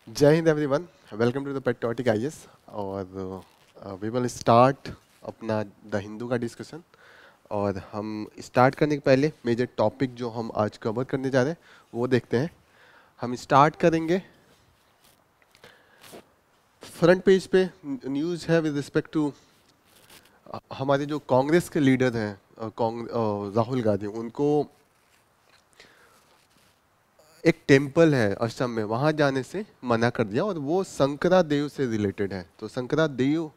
जय हिंद everyone. Welcome to the patriotic IAS. और वी विल स्टार्ट अपना द हिंदू का डिस्कशन। और हम स्टार्ट करने के पहले मेजर टॉपिक जो हम आज कवर करने जा रहे हैं वो देखते हैं। हम स्टार्ट करेंगे फ्रंट पेज पे न्यूज़ है विद रिस्पेक्ट टू हमारे जो कांग्रेस के लीडर हैं राहुल गांधी। उनको एक टेम्पल है असम में, वहाँ जाने से मना कर दिया और वो शंकरा देव से रिलेटेड है। तो शंकरा देव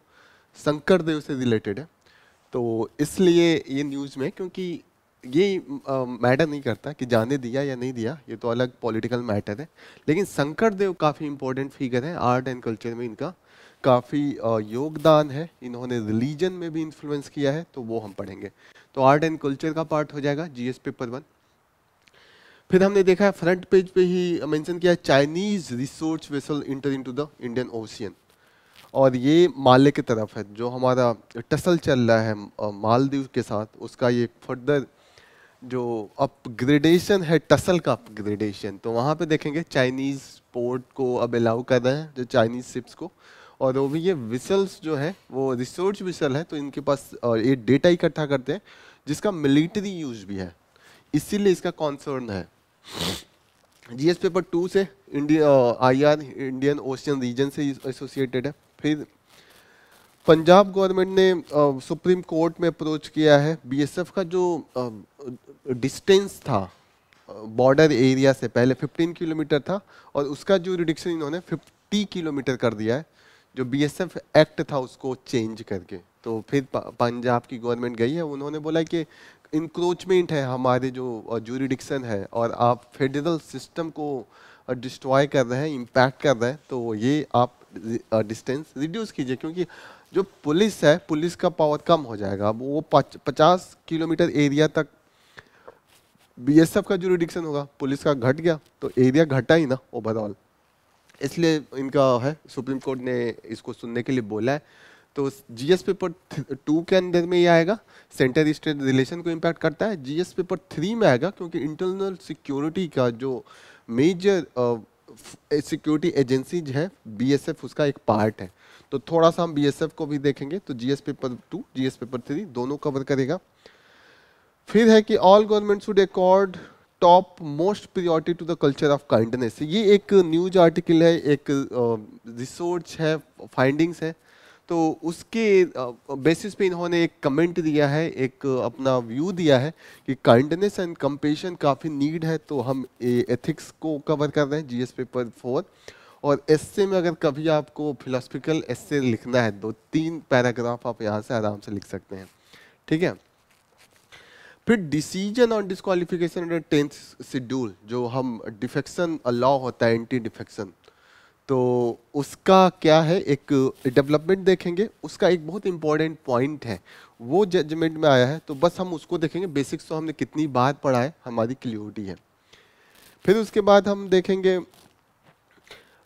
शंकर देव से रिलेटेड है। तो इसलिए ये न्यूज़ में, क्योंकि ये मैटर नहीं करता कि जाने दिया या नहीं दिया, ये तो अलग पॉलिटिकल मैटर है। लेकिन शंकर देव काफ़ी इंपॉर्टेंट फिगर है, आर्ट एंड कल्चर में इनका काफ़ी योगदान है। इन्होंने रिलीजन में भी इन्फ्लुएंस किया है, तो वो हम पढ़ेंगे। तो आर्ट एंड कल्चर का पार्ट हो जाएगा जीएस पेपर 1। फिर हमने देखा है फ्रंट पेज पे ही मेंशन किया है, Chinese resource vessel inter into the Indian ocean. और ये माले की तरफ है, जो हमारा टसल चल रहा है मालदीव के साथ, उसका ये फर्दर जो अपग्रेडेशन है, टसल का अपग्रेडेशन। तो वहाँ पे देखेंगे चाइनीज पोर्ट को अब अलाउ कर रहे हैं, जो चाइनीज शिप्स को। और वो भी ये विसल्स जो है वो रिसोर्स विसल है, तो इनके पास ये डेटा इकट्ठा करते हैं जिसका मिलिट्री यूज भी है, इसीलिए इसका कॉन्सर्न है। जीएस पेपर 2 से India IR Indian ocean region से एसोसिएटेड है। फिर पंजाब गवर्नमेंट ने सुप्रीम कोर्ट में अप्रोच किया है। बीएसएफ का जो डिस्टेंस था बॉर्डर एरिया से, पहले 15 किलोमीटर था और उसका जो रिडक्शन इन्होंने 50 किलोमीटर कर दिया है। जो बीएसएफ एक्ट था उसको चेंज करके। तो फिर पंजाब की गवर्नमेंट गई है, उन्होंने बोला कि इंक्रोचमेंट है हमारे जो जूरिडिक्शन है और आप फेडरल सिस्टम को डिस्ट्रॉय कर रहे हैं, इम्पैक्ट कर रहे हैं। तो ये आप डिस्टेंस रिड्यूस कीजिए, क्योंकि जो पुलिस है, पुलिस का पावर कम हो जाएगा। अब वो 50 किलोमीटर एरिया तक बीएसएफ का जुरिडिक्शन होगा, पुलिस का घट गया तो एरिया घटा ही ना ओवरऑल। इसलिए इनका है, सुप्रीम कोर्ट ने इसको सुनने के लिए बोला है। तो जीएस पेपर 2 के अंदर में ये आएगा, सेंटर स्टेट रिलेशन को इम्पैक्ट करता है। जीएस पेपर 3 में आएगा, क्योंकि इंटरनल सिक्योरिटी का जो मेजर सिक्योरिटी एजेंसी है बीएसएफ, उसका एक पार्ट है। तो थोड़ा सा हम बीएसएफ को भी देखेंगे। तो जीएस पेपर 2 जीएस पेपर 3 दोनों कवर करेगा। फिर है कि all government should accord top most priority to the culture of kindness. ये एक न्यूज आर्टिकल है, एक रिसर्च है, फाइंडिंग्स है। तो उसके बेसिस पे इन्होंने एक कमेंट दिया है, एक अपना व्यू दिया है कि काइंडनेस एंड कंपेशन काफ़ी नीड है। तो हम एथिक्स को कवर कर रहे हैं जीएस पेपर 4। और एस्से में अगर कभी आपको फिलोसफिकल एस्से लिखना है, 2-3 पैराग्राफ आप यहाँ से आराम से लिख सकते हैं। ठीक है। फिर decision on disqualification under 10th schedule, जो हम डिफेक्शन लॉ होता है, एंटी डिफेक्शन, तो उसका क्या है, एक डेवलपमेंट देखेंगे। उसका एक बहुत इंपॉर्टेंट पॉइंट है, वो जजमेंट में आया है, तो बस हम उसको देखेंगे। बेसिक्स तो हमने कितनी बार पढ़ा है, हमारी क्लियरिटी है। फिर उसके बाद हम देखेंगे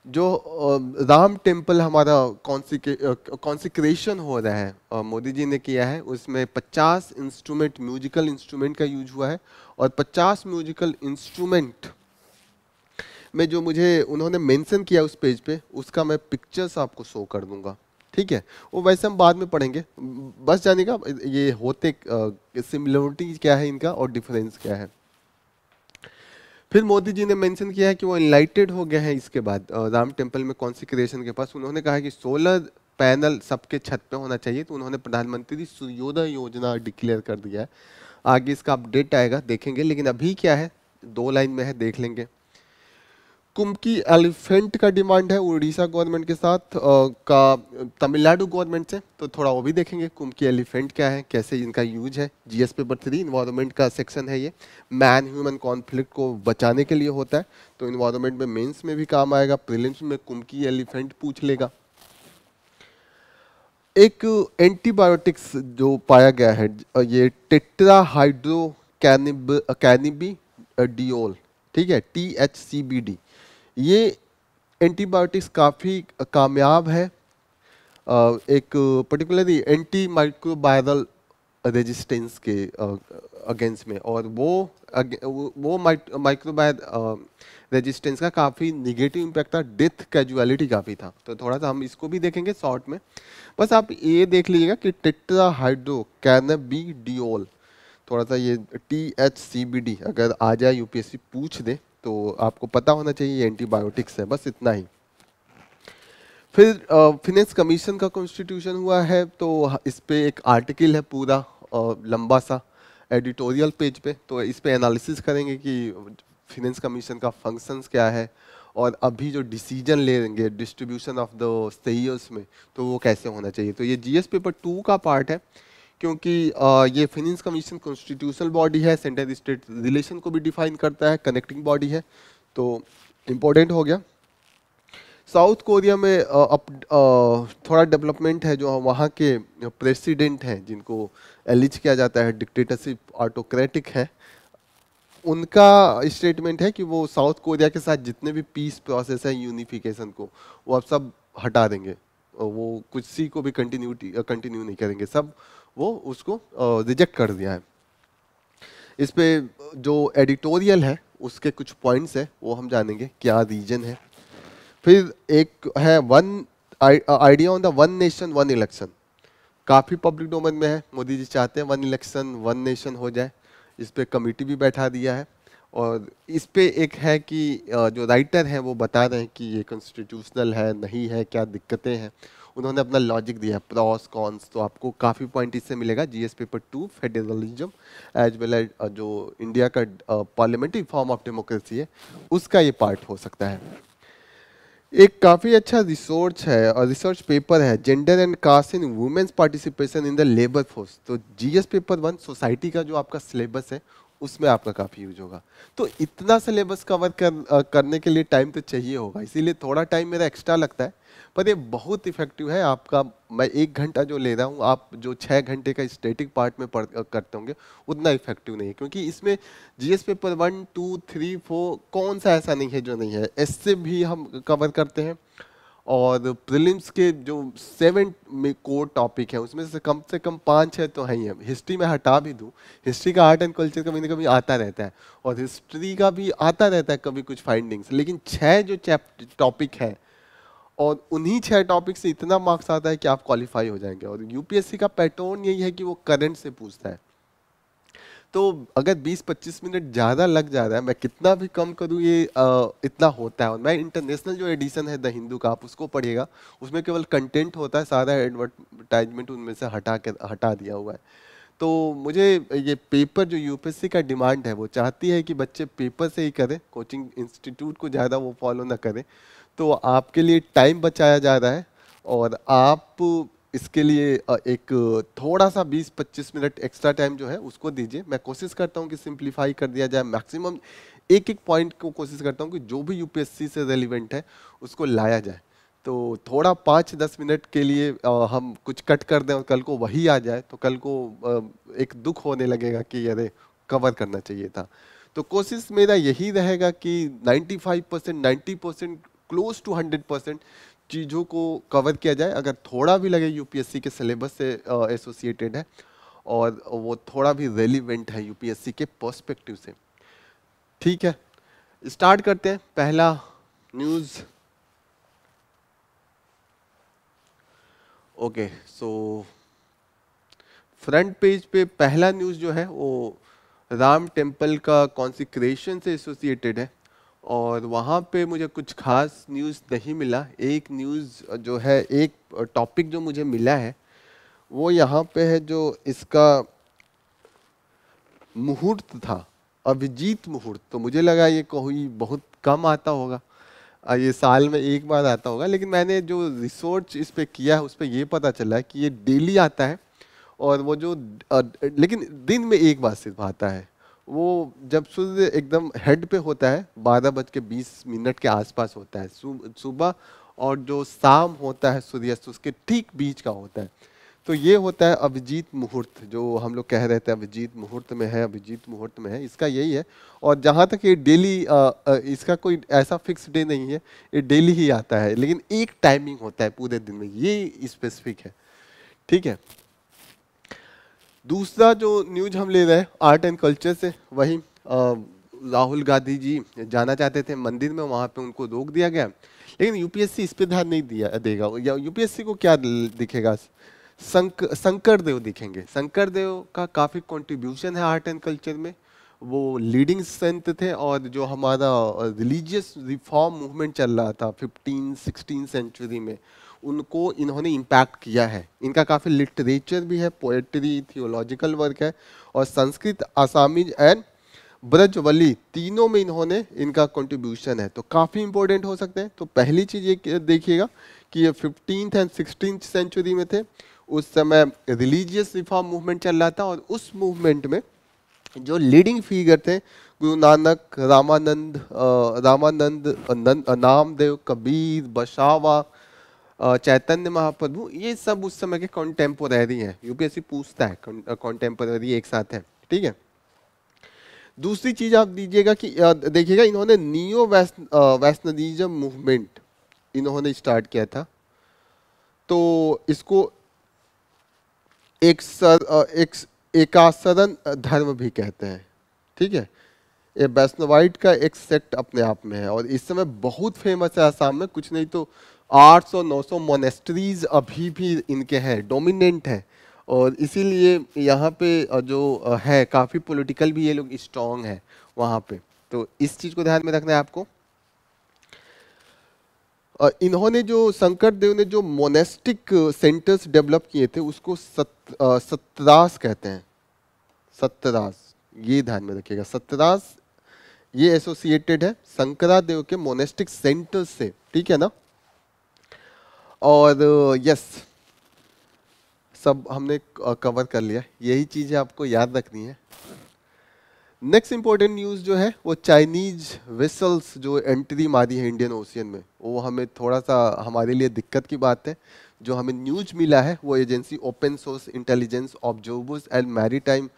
जो राम टेम्पल हमारा कॉन्सिक्रेशन हो रहा है, मोदी जी ने किया है, उसमें 50 इंस्ट्रूमेंट, म्यूजिकल इंस्ट्रूमेंट का यूज हुआ है। और 50 म्यूजिकल इंस्ट्रूमेंट में जो मुझे उन्होंने मेंशन किया उस पेज पे, उसका मैं पिक्चर्स आपको शो कर दूंगा। ठीक है, वो वैसे हम बाद में पढ़ेंगे। बस जानेगा ये होते सिमिलरिटी क्या है इनका और डिफरेंस क्या है। फिर मोदी जी ने मेंशन किया है कि वो इनलाइटेड हो गए हैं इसके बाद राम टेम्पल में कॉन्सिक्रेशन के पास। उन्होंने कहा कि सोलर पैनल सबके छत पे होना चाहिए। तो उन्होंने प्रधानमंत्री सूर्योदय योजना डिक्लेयर कर दिया है। आगे इसका अपडेट आएगा, देखेंगे। लेकिन अभी क्या है, 2 लाइन में है, देख लेंगे। कुंभ की एलिफेंट का डिमांड है उड़ीसा गवर्नमेंट के साथ का तमिलनाडु गवर्नमेंट से, तो थोड़ा वो भी देखेंगे। कुंभ की एलिफेंट क्या है, कैसे इनका यूज है। जीएस पेपर 3 इन्वायरमेंट का सेक्शन है ये, मैन ह्यूमन कॉन्फ्लिक्ट को बचाने के लिए होता है। तो इन्वायरमेंट में मेंस में भी काम आएगा, प्रीलिम्स में कुंभ की एलिफेंट पूछ लेगा। एक एंटीबायोटिक्स जो पाया गया है, ये टेट्रा हाइड्रो कैनिबिडियोल, ठीक है, THCBD। ये एंटीबायोटिक्स काफ़ी कामयाब है, एक पर्टिकुलरली एंटी माइक्रोबायरल रेजिस्टेंस के अगेंस्ट में, और वो माइक्रोबायल रेजिस्टेंस का काफ़ी निगेटिव इम्पैक्ट था, डेथ कैजुअलिटी काफ़ी था। तो थोड़ा सा हम इसको भी देखेंगे शॉर्ट में। बस आप ये देख लीजिएगा कि टेट्राहाइड्रो कैनाबिडियोल, थोड़ा सा ये THCBD अगर आ जाए यूपीएससी पूछ दे तो आपको पता होना चाहिए ये एंटीबायोटिक्स है, बस इतना ही। फिर फिनेंस कमीशन का कॉन्स्टिट्यूशन हुआ है, तो इस पे एक आर्टिकल है पूरा लंबा सा एडिटोरियल पेज पे, तो इस पे एनालिसिस करेंगे कि फिनेंस कमीशन का फंक्शंस क्या है और अभी जो डिसीजन लेंगे डिस्ट्रीब्यूशन ऑफ द शेयर्स में, तो वो कैसे होना चाहिए। तो ये जीएस पेपर 2 का पार्ट है, क्योंकि ये फिनेंस कमीशन कॉन्स्टिट्यूशनल बॉडी है, सेंट्रल स्टेट रिलेशन को भी डिफाइन करता है, कनेक्टिंग बॉडी है, तो इम्पोर्टेंट हो गया। साउथ कोरिया में थोड़ा डेवलपमेंट है, जो वहाँ के प्रेसिडेंट हैं जिनको एलिज किया जाता है डिक्टेटरशिप ऑटोक्रेटिक है, उनका स्टेटमेंट है कि वो साउथ कोरिया के साथ जितने भी पीस प्रोसेस है यूनिफिकेशन को, वो अब सब हटा देंगे, वो कुछ सी को भी कंटिन्यू नहीं करेंगे, सब वो उसको रिजेक्ट कर दिया है। इस पे जो एडिटोरियल है उसके कुछ पॉइंट्स है वो हम जानेंगे, क्या रीजन है। फिर एक है one idea on the one nation one election, काफ़ी पब्लिक डोमेन में है, मोदी जी चाहते हैं वन इलेक्शन वन नेशन हो जाए, इस पे कमेटी भी बैठा दिया है। और इस पे एक है कि जो राइटर हैं वो बता रहे हैं कि ये कॉन्स्टिट्यूशनल है नहीं है, क्या दिक्कतें हैं, उन्होंने अपना लॉजिक दिया, प्रॉस कॉन्स, तो आपको काफ़ी पॉइंट इससे मिलेगा। GS paper 2 federalism as well as जो इंडिया का पार्लियामेंट्री फॉर्म ऑफ डेमोक्रेसी है उसका ये पार्ट हो सकता है। एक काफ़ी अच्छा रिसर्च है और रिसर्च पेपर है, gender and caste in women's participation in the labour force. तो जीएस पेपर 1 सोसाइटी का जो आपका सिलेबस है उसमें आपका काफ़ी यूज होगा। तो इतना सिलेबस कवर करने के लिए टाइम तो चाहिए होगा, इसीलिए थोड़ा टाइम मेरा एक्स्ट्रा लगता है, पर ये बहुत इफेक्टिव है आपका। मैं 1 घंटा जो ले रहा हूँ, आप जो 6 घंटे का स्टैटिक पार्ट में करते होंगे उतना इफेक्टिव नहीं है, क्योंकि इसमें जीएस पेपर 1 2 3 4 कौन सा ऐसा नहीं है जो नहीं है, इससे भी हम कवर करते हैं। और प्रीलिम्स के जो 7 में कोर टॉपिक है उसमें से कम 5-6 तो है ही है। हिस्ट्री में हटा भी दूँ, हिस्ट्री का आर्ट एंड कल्चर कभी ना कभी आता रहता है, और हिस्ट्री का भी आता रहता है कभी कुछ फाइंडिंग्स, लेकिन 6 जो टॉपिक है और उन्हीं 6 टॉपिक से इतना मार्क्स आता है कि आप क्वालिफाई हो जाएंगे। और यूपीएससी का पैटर्न यही है कि वो करंट से पूछता है, तो अगर 20-25 मिनट ज़्यादा लग जा रहा है, मैं कितना भी कम करूँ ये इतना होता है। और मैं इंटरनेशनल जो एडिशन है द हिंदू का, आप उसको पढ़िएगा, उसमें केवल कंटेंट होता है, सारा एडवर्टाइजमेंट उनमें से हटा दिया हुआ है। तो मुझे ये पेपर जो यूपीएससी का डिमांड है वो चाहती है कि बच्चे पेपर से ही करें, कोचिंग इंस्टीट्यूट को ज़्यादा वो फॉलो ना करें, तो आपके लिए टाइम बचाया जा रहा है। और आप इसके लिए एक थोड़ा सा 20-25 मिनट एक्स्ट्रा टाइम जो है उसको दीजिए। मैं कोशिश करता हूँ कि सिंप्लीफाई कर दिया जाए, मैक्सिमम एक एक पॉइंट को कोशिश करता हूँ कि जो भी यूपीएससी से रेलिवेंट है उसको लाया जाए। तो थोड़ा 5-10 मिनट के लिए हम कुछ कट कर दें और कल को वही आ जाए तो कल को एक दुख होने लगेगा कि अरे कवर करना चाहिए था। तो कोशिश मेरा यही रहेगा कि 95%, 90%, क्लोज टू 100% चीज़ों को कवर किया जाए। अगर थोड़ा भी लगे यूपीएससी के सिलेबस से एसोसिएटेड है और वो थोड़ा भी रेलिवेंट है यूपीएससी के पर्सपेक्टिव से, ठीक है। स्टार्ट करते हैं। पहला news, okay, so front page पे पहला न्यूज़ जो है वो राम टेम्पल का कॉन्सिक्रेशन से एसोसिएटेड है, और वहाँ पे मुझे कुछ खास न्यूज़ नहीं मिला। एक न्यूज़ जो है, एक टॉपिक जो मुझे मिला है वो यहाँ पे है, जो इसका मुहूर्त था, अभिजीत मुहूर्त। तो मुझे लगा ये कोई बहुत कम आता होगा, ये साल में एक बार आता होगा, लेकिन मैंने जो रिसर्च इस पे किया है उस पे ये पता चला है कि ये डेली आता है। और वो जो लेकिन दिन में एक बार सिर्फ आता है, वो जब सूर्य एकदम हेड पे होता है 12:20 के आसपास होता है सुबह, और जो शाम होता है सूर्यास्त उसके ठीक बीच का होता है। तो ये होता है अभिजीत मुहूर्त, जो हम लोग कह रहे थे अभिजीत मुहूर्त में है, अभिजीत मुहूर्त में है, इसका यही है। और जहाँ तक ये डेली इसका कोई ऐसा फिक्स डे नहीं है, ये डेली ही आता है, लेकिन एक टाइमिंग होता है पूरे दिन में, ये स्पेसिफिक है, ठीक है। दूसरा जो न्यूज हम ले रहे हैं आर्ट एंड कल्चर से, वही राहुल गांधी जी जाना चाहते थे मंदिर में, वहां पे उनको रोक दिया गया। लेकिन यूपीएससी इस पे ध्यान नहीं दिया देगा, या यूपीएससी को क्या दिखेगा, शंकर देव दिखेंगे। शंकर देव का काफी कंट्रीब्यूशन है आर्ट एंड कल्चर में, वो लीडिंग संत थे, और जो हमारा रिलीजियस रिफॉर्म मूवमेंट चल रहा था 15-16 सेंचुरी में, उनको इन्होंने इम्पैक्ट किया है। इनका काफ़ी लिटरेचर भी है, पोएट्री, थियोलॉजिकल वर्क है, और संस्कृत, आसामीज एंड ब्रजवली तीनों में इन्होंने इनका कंट्रीब्यूशन है, तो काफ़ी इंपॉर्टेंट हो सकते हैं। तो पहली चीज़ ये देखिएगा कि ये 15th एंड 16th सेंचुरी में थे, उस समय रिलीजियस रिफॉर्म मूवमेंट चल रहा था, और उस मूवमेंट में जो लीडिंग फिगर थे गुरु नानक, रामानंद, नामदेव, कबीर, बसावा, चैतन्य महाप्रभु, ये सब उस समय के कॉन्टेम्पोररी हैं। यूपीएससी पूछता है कॉन्टेम्पोररी एक साथ है, ठीक है। दूसरी चीज आप दीजिएगा कि देखिएगा इन्होंने नियो वैष्णविज्म मूवमेंट इन्होंने स्टार्ट किया था, तो इसको एकासरण धर्म भी कहते हैं, ठीक है। ये वैष्णवाइट का एक सेक्ट अपने आप में है, और इस समय बहुत फेमस है आसाम में, कुछ नहीं तो 800-900 मोनेस्ट्रीज अभी भी इनके हैं, डोमिनेंट है, और इसीलिए यहाँ पे जो है काफ़ी पॉलिटिकल भी ये लोग स्ट्रॉन्ग है वहाँ पे, तो इस चीज़ को ध्यान में रखना है आपको। इन्होंने जो शंकर देव ने जो मोनेस्टिक सेंटर्स डेवलप किए थे उसको सत्रास कहते हैं, सत्रास, ये ध्यान में रखिएगा। सत्रास ये एसोसिएटेड है शंकरादेव के मोनेस्टिक सेंटर्स से, ठीक है ना। और यस, सब हमने कवर कर लिया, यही चीज़ें आपको याद रखनी है। नेक्स्ट इंपॉर्टेंट न्यूज़ जो है वो चाइनीज वेसल्स जो एंट्री मारी है इंडियन ओशियन में, वो हमें थोड़ा सा हमारे लिए दिक्कत की बात है। जो हमें न्यूज मिला है वो agency open source intelligence observers and maritime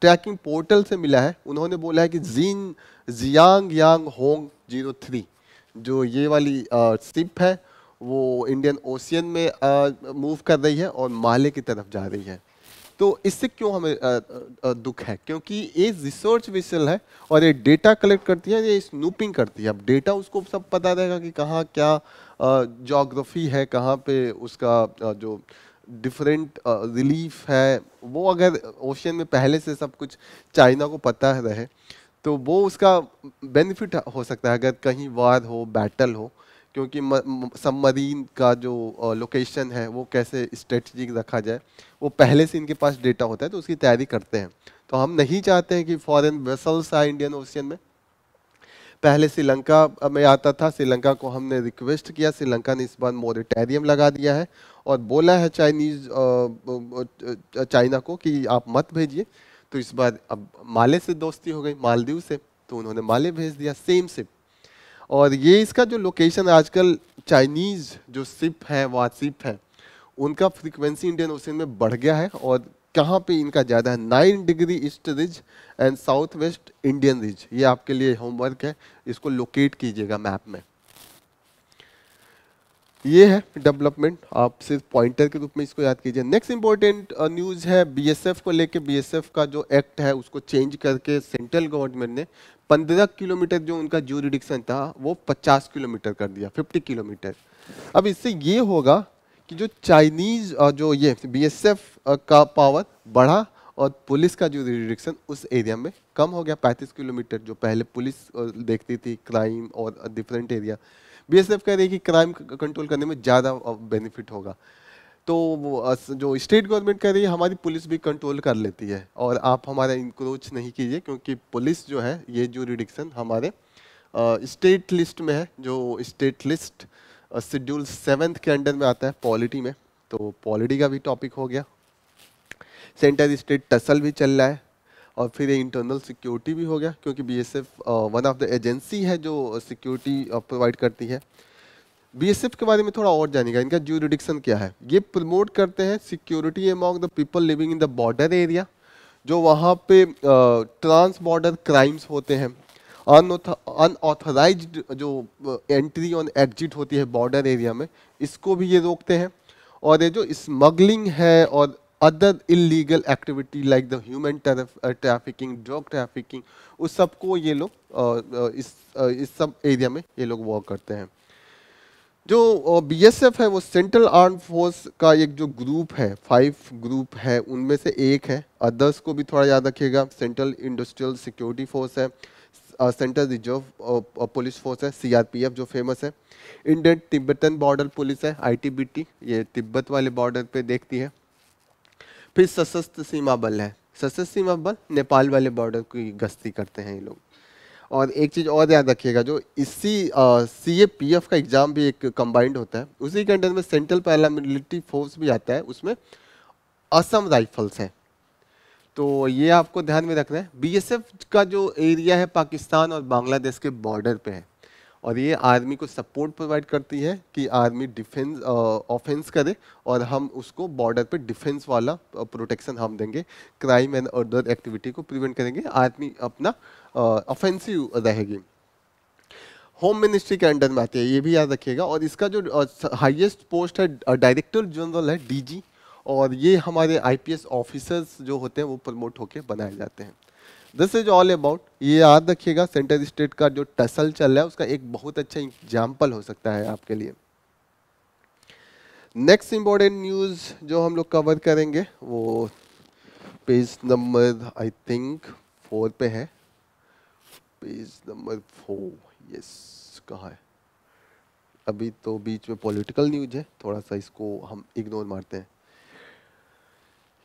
tracking portal से मिला है। उन्होंने बोला है कि जियांग यांग होंग 03 जो ये वाली शिप है वो इंडियन ओशियन में मूव कर रही है और माले की तरफ जा रही है। तो इससे क्यों हमें दुख है, क्योंकि ये रिसर्च वेसल है और ये डेटा कलेक्ट करती है, ये स्नूपिंग करती है। अब डेटा उसको सब पता रहेगा कि कहाँ क्या ज्योग्राफी है, कहाँ पे उसका जो डिफरेंट रिलीफ है, वो अगर ओशियन में पहले से सब कुछ चाइना को पता रहे तो वो उसका बेनिफिट हो सकता है अगर कहीं वार हो, बैटल हो, क्योंकि सबमरीन का जो लोकेशन है वो कैसे स्ट्रेटजिक रखा जाए वो पहले से इनके पास डेटा होता है, तो उसकी तैयारी करते हैं। तो हम नहीं चाहते हैं कि फॉरेन वेसल्स आए इंडियन ओशियन में। पहले श्रीलंका में आता था, श्रीलंका को हमने रिक्वेस्ट किया, श्रीलंका ने इस बार मोरेटोरियम लगा दिया है और बोला है चाइना को कि आप मत भेजिए। तो इस बार अब माले से दोस्ती हो गई, मालदीव से, तो उन्होंने माले भेज दिया सेम शिप। और ये इसका जो लोकेशन आजकल चाइनीज जो शिप है, वारशिप है, उनका फ्रीक्वेंसी इंडियन ओशन में बढ़ गया है। और कहाँ पे इनका ज़्यादा है, 9 degree east ridge and south West Indian ridge. ये आपके लिए होमवर्क है, इसको लोकेट कीजिएगा मैप में। ये है डेवलपमेंट, आप सिर्फ पॉइंटर के रूप में इसको याद कीजिए। नेक्स्ट इंपॉर्टेंट न्यूज़ है बीएसएफ को लेके। बीएसएफ का जो एक्ट है उसको चेंज करके सेंट्रल गवर्नमेंट ने 15 किलोमीटर जो उनका ज्यूरिडिक्शन था वो 50 किलोमीटर कर दिया, 50 किलोमीटर। अब इससे ये होगा कि जो चाइनीज जो ये बीएसएफ का पावर बढ़ा और पुलिस का जो ज्यूरिडिक्शन उस एरिया में कम हो गया। 35 किलोमीटर जो पहले पुलिस देखती थी क्राइम और डिफरेंट एरिया, बीएसएफ कह रही है कि क्राइम कंट्रोल करने में ज़्यादा बेनिफिट होगा। तो जो स्टेट गवर्नमेंट कह रही है हमारी पुलिस भी कंट्रोल कर लेती है और आप हमारा इंक्रोच नहीं कीजिए, क्योंकि पुलिस जो है ये ज्यूरिडिक्शन हमारे स्टेट लिस्ट में है। जो स्टेट लिस्ट शेड्यूल 7 के अंडर में आता है पॉलिटी में, तो पॉलिटी का भी टॉपिक हो गया। सेंटर स्टेट टसल भी चल रहा है, और फिर ये इंटरनल सिक्योरिटी भी हो गया, क्योंकि BSF one of the agency है जो सिक्योरिटी प्रोवाइड करती है। बीएसएफ के बारे में थोड़ा और जानेगा, इनका ज्यूरिडिक्शन क्या है। ये प्रमोट करते हैं security among the people living in the border area, जो वहाँ पे ट्रांस बॉर्डर क्राइम्स होते हैं, अनऑथराइज्ड जो एंट्री और एग्जिट होती है बॉर्डर एरिया में, इसको भी ये रोकते हैं। और ये जो स्मगलिंग है और other illegal activity like the human trafficking, drug trafficking, उस सबको ये लोग इस सब एरिया में ये लोग वर्क करते हैं। जो बीएसएफ है वो सेंट्रल आर्म फोर्स का एक जो ग्रुप है, 5 ग्रुप है, उनमें से एक है। अदर्स को भी थोड़ा याद रखिएगा। सेंट्रल इंडस्ट्रियल सिक्योरिटी फोर्स है, सेंट्रल रिजर्व पुलिस फोर्स है, सीआरपीएफ जो फेमस है, इंडियन तिब्बतन बॉर्डर पुलिस है, आईटीबीटी, ये तिब्बत वाले बॉर्डर पे देखती है। फिर सशस्त्र सीमा बल है, सशस्त्र सीमा बल नेपाल वाले बॉर्डर की गश्ती करते हैं ये लोग। और एक चीज़ और याद रखिएगा, जो इसी सीएपीएफ का एग्जाम भी एक कंबाइंड होता है, उसी के अंडर में सेंट्रल पैरामिलिट्री फोर्स भी आता है, उसमें असम राइफल्स है। तो ये आपको ध्यान में रखना है। बीएसएफ का जो एरिया है पाकिस्तान और बांग्लादेश के बॉर्डर पे है, और ये आर्मी को सपोर्ट प्रोवाइड करती है कि आर्मी डिफेंस ऑफेंस करे और हम उसको बॉर्डर पे डिफेंस वाला प्रोटेक्शन हम देंगे, क्राइम एंड अदर एक्टिविटी को प्रिवेंट करेंगे, आर्मी अपना ऑफेंसिव रहेगी। होम मिनिस्ट्री के अंडर में आती है, ये भी याद रखिएगा। और इसका जो हाईएस्ट पोस्ट है डायरेक्टर जनरल है, डीजी, और ये हमारे आईपीएस ऑफिसर्स जो होते हैं वो प्रमोट होके बनाए जाते हैं। दिस इज ऑल अबाउट, ये याद रखिएगा, सेंटर स्टेट का जो टसल चल रहा है उसका एक बहुत अच्छा एग्जाम्पल हो सकता है आपके लिए। नेक्स्ट इंपॉर्टेंट न्यूज जो हम लोग कवर करेंगे वो पेज नंबर आई थिंक 4 पे है, पेज नंबर 4, यस, कहाँ है? अभी तो बीच में पॉलिटिकल न्यूज है, थोड़ा सा इसको हम इग्नोर मारते हैं।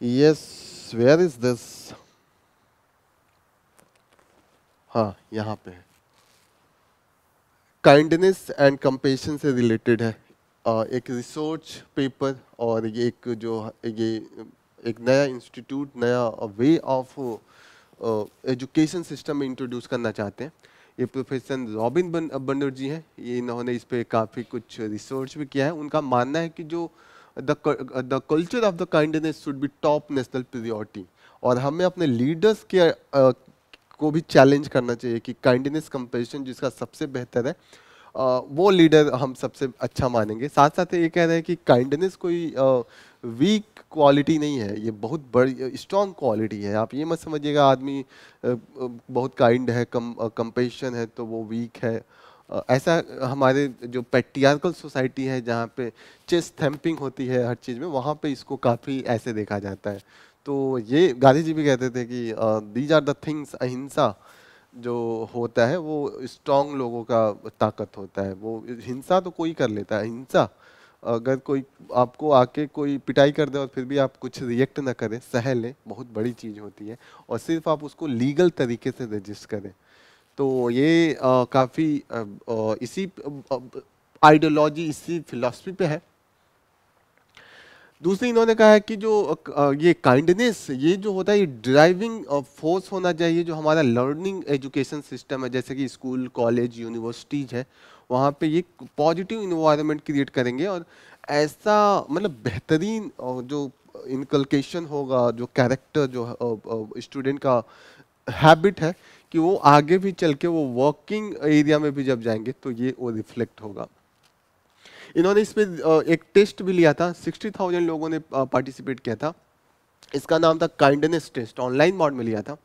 Yes, where is this? हाँ, यहाँ पे है। काइंडनेस एंड कंपेशन से रिलेटेड है, एक रिसर्च पेपर, और ये एक नया इंस्टीट्यूट, नया वे ऑफ एजुकेशन सिस्टम में इंट्रोड्यूस करना चाहते हैं। ये प्रोफेसर रॉबिन बनर्जी हैं, ये इन्होंने इस पे काफ़ी कुछ रिसर्च भी किया है। उनका मानना है कि जो the culture of the kindness should be top national priority, और हमें अपने लीडर्स के को भी चैलेंज करना चाहिए कि काइंडनेस कंपेशन जिसका सबसे बेहतर है वो लीडर हम सबसे अच्छा मानेंगे। साथ साथ ये कह रहे हैं कि काइंडनेस कोई वीक क्वालिटी नहीं है, ये बहुत बड़ी स्ट्रॉन्ग क्वालिटी है। आप ये मत समझिएगा आदमी बहुत काइंड है, कंपेशन है तो वो वीक है। ऐसा हमारे जो पैट्रियार्कल सोसाइटी है जहाँ पे चेस्ट थैम्पिंग होती है हर चीज़ में, वहाँ पे इसको काफ़ी ऐसे देखा जाता है। तो ये गांधी जी भी कहते थे कि दीज आर द थिंग्स, अहिंसा जो होता है वो स्ट्रांग लोगों का ताकत होता है। वो हिंसा तो कोई कर लेता है, हिंसा अगर कोई आपको आके कोई पिटाई कर दे और फिर भी आप कुछ रिएक्ट ना करें, सह लें, बहुत बड़ी चीज़ होती है। और सिर्फ आप उसको लीगल तरीके से रजिस्टर करें। तो ये काफ़ी इसी आइडियोलॉजी, इसी फिलॉसफी पे है। दूसरी इन्होंने कहा है कि जो ये काइंडनेस, ये जो होता है ये ड्राइविंग फोर्स होना चाहिए जो हमारा लर्निंग एजुकेशन सिस्टम है, जैसे कि स्कूल, कॉलेज, यूनिवर्सिटीज है, वहाँ पे ये पॉजिटिव इन्वायरमेंट क्रिएट करेंगे। और ऐसा मतलब बेहतरीन जो इनकलकेशन होगा, जो कैरेक्टर, जो स्टूडेंट का हैबिट है कि वो आगे भी चल के वो वर्किंग एरिया में भी जब जाएंगे तो ये वो रिफ्लेक्ट होगा। इन्होंने इसमें एक टेस्ट भी लिया था, 60,000 लोगों ने पार्टिसिपेट किया था। इसका नाम था काइंडनेस टेस्ट, ऑनलाइन मोड में लिया था।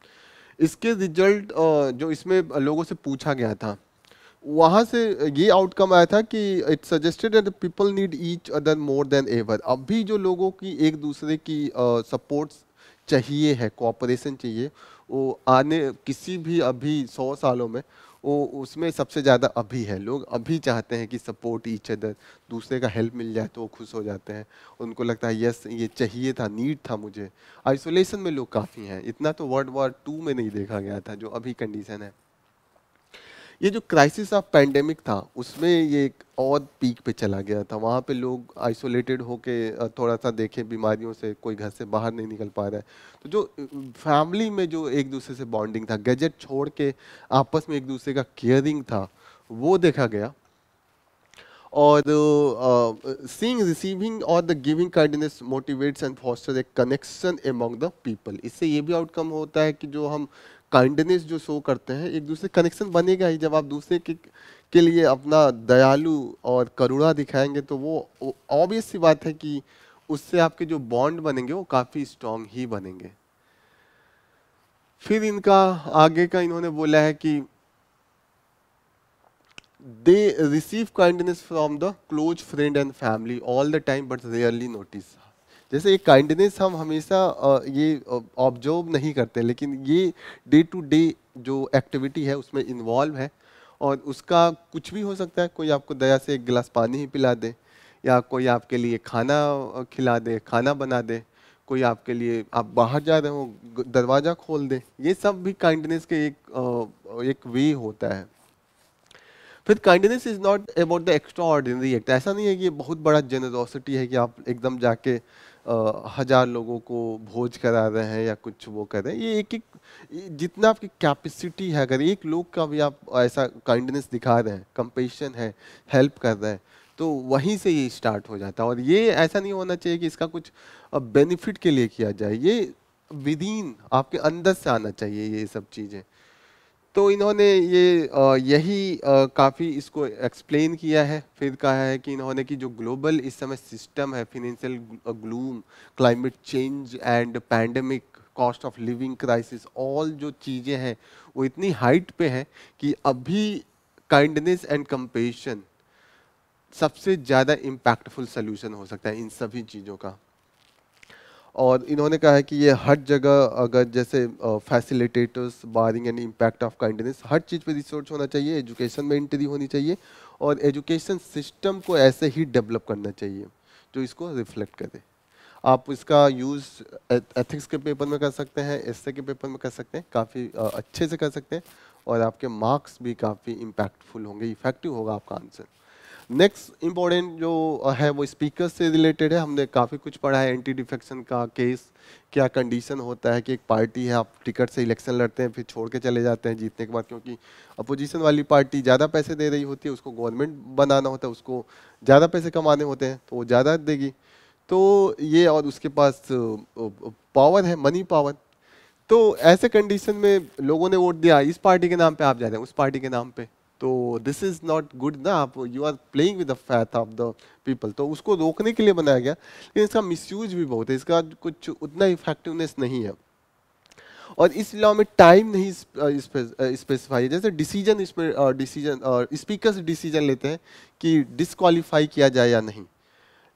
इसके रिजल्ट जो इसमें लोगों से पूछा गया था, वहाँ से ये आउटकम आया था कि it suggested that people need each other more than ever. अभी जो लोगों की एक दूसरे की सपोर्ट चाहिए है, कोऑपरेशन चाहिए, वो आने किसी भी अभी 100 सालों में वो उसमें सबसे ज़्यादा अभी है। लोग अभी चाहते हैं कि सपोर्ट ईच अदर, दूसरे का हेल्प मिल जाए तो वो खुश हो जाते हैं। उनको लगता है यस ये चाहिए था, नीड था मुझे। आइसोलेशन में लोग काफ़ी हैं, इतना तो वर्ल्ड वॉर 2 में नहीं देखा गया था जो अभी कंडीशन है। ये जो क्राइसिस ऑफ पैंडेमिक था उसमें ये एक और पीक पे चला गया था। वहाँ पे लोग आइसोलेटेड होके थोड़ा सा देखे बीमारियों से, कोई घर से बाहर नहीं निकल पा रहा है। तो जो फैमिली में जो एक दूसरे से बॉन्डिंग था, गैजेट छोड़ के आपस में एक दूसरे का केयरिंग था, वो देखा गया। और सीइंग, रिसीविंग और the giving kindness motivates and foster A connection among the people. इससे ये भी आउटकम होता है कि जो हम काइंडनेस जो शो करते हैं, एक दूसरे कनेक्शन बनेगा ही। जब आप दूसरे के लिए अपना दयालु और करुणा दिखाएंगे तो वो ऑब्वियस सी बात है कि उससे आपके जो बॉन्ड बनेंगे वो काफी स्ट्रांग ही बनेंगे। फिर इनका आगे का इन्होंने बोला है कि they receive kindness from the close friend and family all the time but rarely notice. जैसे एक काइंडनेस हम हमेशा ये ऑब्जर्व नहीं करते, लेकिन ये डे टू डे जो एक्टिविटी है उसमें इन्वॉल्व है, और उसका कुछ भी हो सकता है। कोई आपको दया से एक गिलास पानी ही पिला दे, या कोई आपके लिए खाना खिला दे, खाना बना दे, कोई आपके लिए, आप बाहर जा रहे हो दरवाजा खोल दे, ये सब भी काइंडनेस के एक वे होता है। फिर kindness is not about the extra ordinary act. ऐसा नहीं है कि ये बहुत बड़ा जेनरोसिटी है कि आप एकदम जाके 1000 लोगों को भोज करा रहे हैं या कुछ वो कर रहे हैं। ये एक एक जितना आपकी कैपेसिटी है, अगर एक लोग का भी आप ऐसा काइंडनेस दिखा रहे हैं, कंपेशन है, हेल्प कर रहे हैं, तो वहीं से ये स्टार्ट हो जाता है। और ये ऐसा नहीं होना चाहिए कि इसका कुछ बेनिफिट के लिए किया जाए, ये विदिन आपके अंदर से आना चाहिए ये सब चीज़ें। तो इन्होंने यही काफ़ी इसको एक्सप्लेन किया है। फिर कहा है कि इन्होंने कि जो ग्लोबल इस समय सिस्टम है, financial gloom, climate change and pandemic, cost of living crisis, all जो चीज़ें हैं वो इतनी हाइट पे हैं कि अभी काइंडनेस एंड कंपेशन सबसे ज़्यादा इम्पैक्टफुल सोल्यूशन हो सकता है इन सभी चीज़ों का। और इन्होंने कहा है कि ये हर जगह, अगर जैसे facilitators barring and impact of kindness, हर चीज़ पे रिसर्च होना चाहिए, एजुकेशन में एंट्री होनी चाहिए, और एजुकेशन सिस्टम को ऐसे ही डेवलप करना चाहिए जो इसको रिफ्लेक्ट करे। आप इसका यूज़ एथिक्स के पेपर में कर सकते हैं, एसए के पेपर में कर सकते हैं, काफ़ी अच्छे से कर सकते हैं, और आपके मार्क्स भी काफ़ी इम्पैक्टफुल होंगे, इफेक्टिव होगा आपका आंसर। नेक्स्ट इम्पोर्टेंट जो है वो स्पीकर से रिलेटेड है। हमने काफ़ी कुछ पढ़ा है, एंटी डिफेक्शन का केस, क्या कंडीशन होता है कि एक पार्टी है, आप टिकट से इलेक्शन लड़ते हैं, फिर छोड़ के चले जाते हैं जीतने के बाद, क्योंकि अपोजिशन वाली पार्टी ज़्यादा पैसे दे रही होती है, उसको गवर्नमेंट बनाना होता है, उसको ज़्यादा पैसे कमाने होते हैं, तो वो ज़्यादा देगी। तो ये, और उसके पास पावर है, मनी पावर। तो ऐसे कंडीशन में लोगों ने वोट दिया, इस पार्टी के नाम पे आप जा रहे हैं उस पार्टी के नाम पे, तो दिस इज नॉट गुड ना, आप you are playing with the faith of the people. तो उसको रोकने के लिए बनाया गया, लेकिन इसका मिसयूज भी बहुत है, इसका कुछ उतना इफेक्टिवनेस नहीं है। और इस लॉ में टाइम नहीं स्पेसिफाई है। जैसे डिसीजन, इसमें डिसीजन स्पीकर डिसीजन लेते हैं कि डिस्क्वालीफाई किया जाए या नहीं,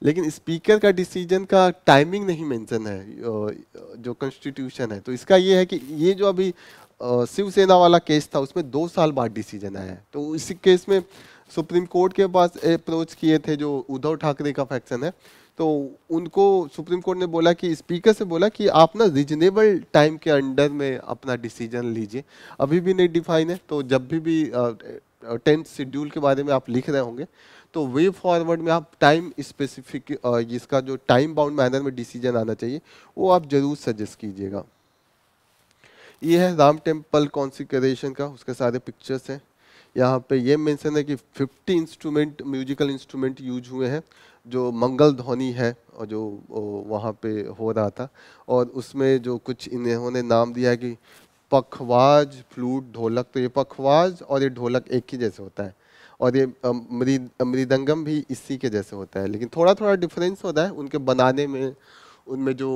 लेकिन स्पीकर का डिसीजन का टाइमिंग नहीं मेंशन है जो कॉन्स्टिट्यूशन है। तो इसका ये है कि ये जो अभी शिवसेना वाला केस था उसमें 2 साल बाद डिसीजन आया है। तो इसी केस में सुप्रीम कोर्ट के पास अप्रोच किए थे जो उद्धव ठाकरे का फैक्शन है, तो उनको सुप्रीम कोर्ट ने बोला कि स्पीकर से बोला कि आप ना रीजनेबल टाइम के अंडर में अपना डिसीजन लीजिए। अभी भी नहीं डिफाइन है, तो जब भी 10th शेड्यूल के बारे में आप लिख रहे होंगे तो वे फॉरवर्ड में आप टाइम स्पेसिफिक, इसका जो टाइम बाउंड मैनर में डिसीजन आना चाहिए वो आप जरूर सजेस्ट कीजिएगा। ये है राम टेम्पल कॉन्सिक्रेशन का, उसके सारे पिक्चर्स हैं। यहाँ पे ये मेंशन है कि 50 इंस्ट्रूमेंट, म्यूजिकल इंस्ट्रूमेंट यूज हुए हैं, जो मंगल ध्वनि है और जो वहाँ पे हो रहा था। और उसमें जो कुछ इन्होंने नाम दिया है कि पखवाज, फ्लूट, ढोलक। तो ये पखवाज और ये ढोलक एक ही जैसे होता है, और ये मृदंगम भी इसी के जैसे होता है, लेकिन थोड़ा थोड़ा डिफरेंस होता है उनके बनाने में। उनमें जो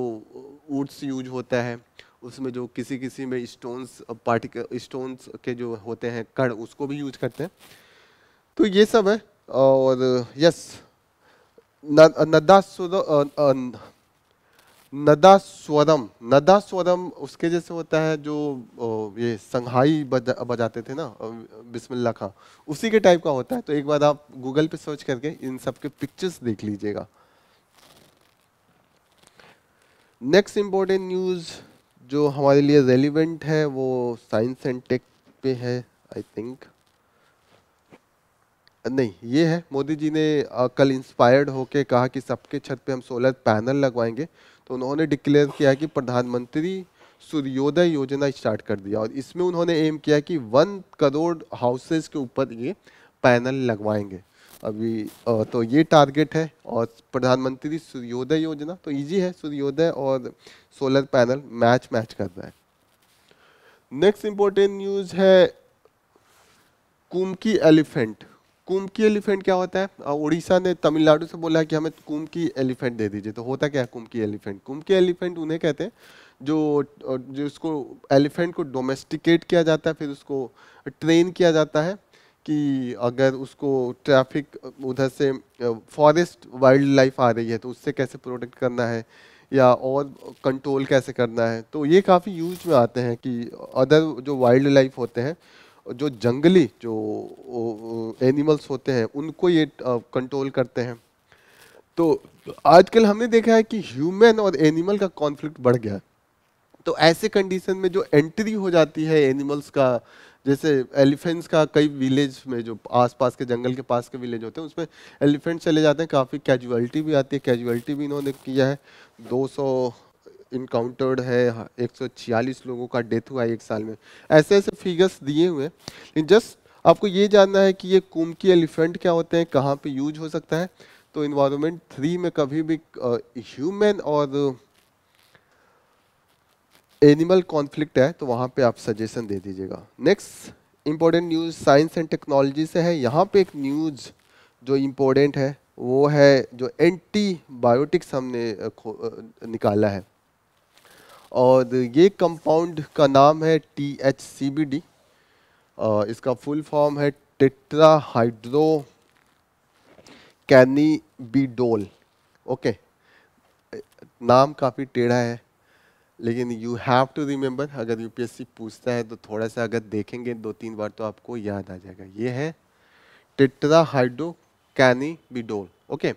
वुड्स यूज होता है, उसमें जो किसी किसी में स्टोन्स, पार्टिकल स्टोन्स के जो होते हैं कण, उसको भी यूज करते हैं। तो ये सब है। और यस, नदा स्वरम उसके जैसे होता है जो ये संघाई बजाते थे ना, बिस्मिल्लाह खां, उसी के टाइप का होता है। तो एक बार आप गूगल पे सर्च करके इन सब के पिक्चर्स देख लीजिएगा। नेक्स्ट इम्पोर्टेंट न्यूज़ जो हमारे लिए रेलिवेंट है वो साइंस एंड टेक पे है, आई थिंक। नहीं, ये है, मोदी जी ने कल इंस्पायर्ड होके कहा कि सबके छत पे हम सोलर पैनल लगवाएंगे। तो उन्होंने डिक्लेयर किया कि प्रधानमंत्री सूर्योदय योजना स्टार्ट कर दिया, और इसमें उन्होंने एम किया कि 1 करोड़ हाउसेस के ऊपर ये पैनल लगवाएंगे अभी। तो ये टारगेट है। और प्रधानमंत्री सूर्योदय योजना तो इजी है, सूर्योदय और सोलर पैनल मैच कर रहा है। नेक्स्ट इंपॉर्टेंट न्यूज़ है कुम्की एलिफेंट। कुम्की एलिफेंट क्या होता है? उड़ीसा ने तमिलनाडु से बोला है कि हमें कुम्की एलिफेंट दे दीजिए, तो होता क्या है कुम्की एलिफेंट? कुम्की एलिफेंट उन्हें कहते हैं जो जो उसको एलिफेंट को डोमेस्टिकेट किया जाता है, फिर उसको ट्रेन किया जाता है कि अगर उसको ट्रैफिक उधर से फॉरेस्ट वाइल्ड लाइफ आ रही है तो उससे कैसे प्रोटेक्ट करना है या और कंट्रोल कैसे करना है। तो ये काफ़ी यूज में आते हैं कि अदर जो वाइल्ड लाइफ होते हैं, जो जंगली जो एनिमल्स होते हैं, उनको ये कंट्रोल करते हैं। तो आजकल हमने देखा है कि ह्यूमन और एनिमल का कॉन्फ्लिक्ट बढ़ गया है। तो ऐसे कंडीशन में जो एंट्री हो जाती है एनिमल्स का, जैसे एलिफेंट्स का कई विलेज में जो आसपास के जंगल के पास के विलेज होते हैं उसमें एलिफेंट चले जाते हैं, काफ़ी कैजुअलिटी भी आती है। कैजुअलिटी भी इन्होंने किया है, 200 इनकाउंटर्ड है, 146 लोगों का डेथ हुआ है एक साल में। ऐसे ऐसे फिगर्स दिए हुए हैं, लेकिन जस्ट आपको ये जानना है कि ये कुम्की एलिफेंट क्या होते हैं, कहाँ पे यूज हो सकता है। तो इन्वायरमेंट 3 में कभी भी ह्यूमन और एनिमल कॉन्फ्लिक्ट है तो वहाँ पे आप सजेशन दे दीजिएगा। Next important news science and technology से है। यहाँ पे एक न्यूज़ जो इम्पोर्टेंट है वो है जो एंटीबायोटिक्स हमने निकाला है, और ये कंपाउंड का नाम है THCBD। इसका फुल फॉर्म है टेट्रा हाइड्रो कैनिबिडोल। ओके, नाम काफ़ी टेढ़ा है, लेकिन यू हैव टू रिमेंबर, अगर यूपीएससी पूछता है तो थोड़ा सा अगर देखेंगे 2-3 बार तो आपको याद आ जाएगा। ये है tetrahydrocannabinol. Okay,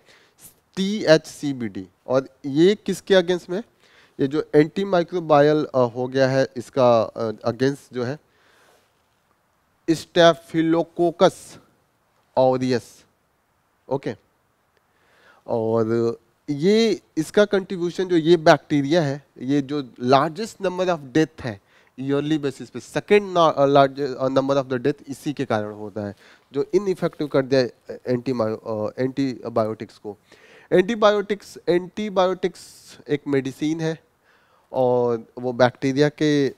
THCBD। और ये किसके अगेंस्ट में? ये जो एंटी माइक्रोबायल हो गया है, इसका अगेंस्ट जो है स्टेफिलोकोकस ऑरियस। ओके, और ये इसका कंट्रीब्यूशन, जो ये बैक्टीरिया है, ये जो लार्जेस्ट नंबर ऑफ डेथ है ईयरली बेसिस पे, second largest number of the death इसी के कारण होता है, जो इनइफेक्टिव कर दिया एंटीबायोटिक्स को। एंटीबायोटिक्स एक मेडिसिन है, और वो बैक्टीरिया के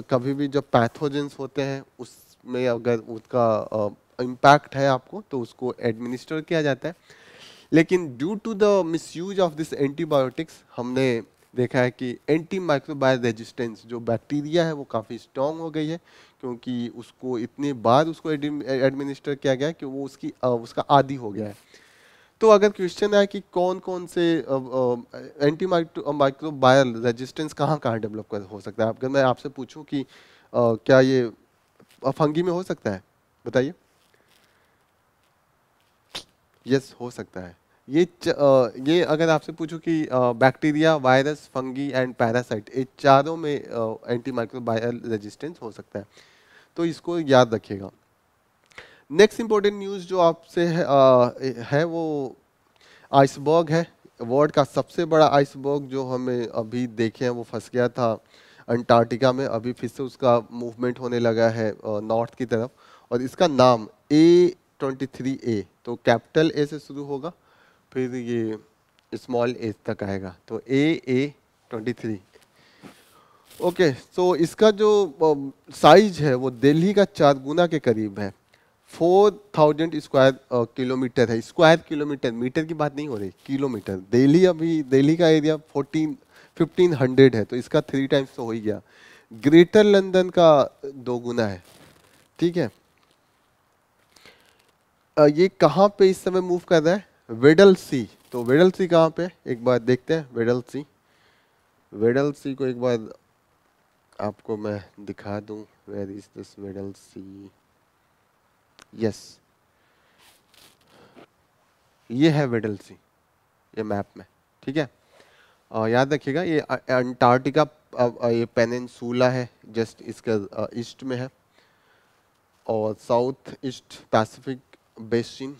कभी भी जब पैथोजेंस होते हैं उसमें अगर उसका इम्पैक्ट है आपको तो उसको एडमिनिस्टर किया जाता है। लेकिन due to the misuse of this antibiotics हमने देखा है कि एंटी माइक्रोबायल रेजिस्टेंस जो बैक्टीरिया है वो काफ़ी स्ट्रॉन्ग हो गई है, क्योंकि उसको इतनी बार उसको एडमिनिस्टर किया गया है कि वो उसका आदी हो गया है। तो अगर क्वेश्चन है कि कौन कौन से एंटी माइक्रोबायल रेजिस्टेंस कहाँ कहाँ डेवलप हो सकता है, अगर मैं आपसे पूछूं कि क्या ये फंगी में हो सकता है, बताइए। यस, हो सकता है। ये अगर आपसे पूछूं कि bacteria, virus, fungi and parasite, ये चारों में एंटी माइक्रोबायल रेजिस्टेंस हो सकता है, तो इसको याद रखिएगा। नेक्स्ट इंपॉर्टेंट न्यूज़ जो आपसे है वो आइसबर्ग है। वर्ल्ड का सबसे बड़ा आइसबर्ग जो हमें अभी देखे हैं वो फंस गया था अंटार्कटिका में, अभी फिर से उसका मूवमेंट होने लगा है नॉर्थ की तरफ, और इसका नाम A23A, तो कैपिटल A से शुरू होगा, फिर ये स्मॉल a तक आएगा, तो AA23। ओके, तो इसका जो साइज है वो दिल्ली का 4 गुना के करीब है। 4000 स्क्वायर किलोमीटर है। स्क्वायर किलोमीटर, मीटर की बात नहीं हो रही, किलोमीटर। दिल्ली का एरिया 1500 है, तो इसका 3 टाइम्स तो हो ही गया। ग्रेटर लंदन का 2 गुना है, ठीक है। ये कहाँ पे इस समय मूव कर रहा है? वेडल सी। तो वेडल सी कहाँ पे, एक बार देखते हैं। वेडल सी, वेडल सी को एक बार आपको मैं दिखा दूं। Where is this Weddell sea? Yes, ये है वेडल सी, ये मैप में, ठीक है। याद रखिएगा ये अंटार्कटिका, ये पेनिनसुला है, जस्ट इसका ईस्ट में है, और साउथ ईस्ट पैसिफिक बेसिन,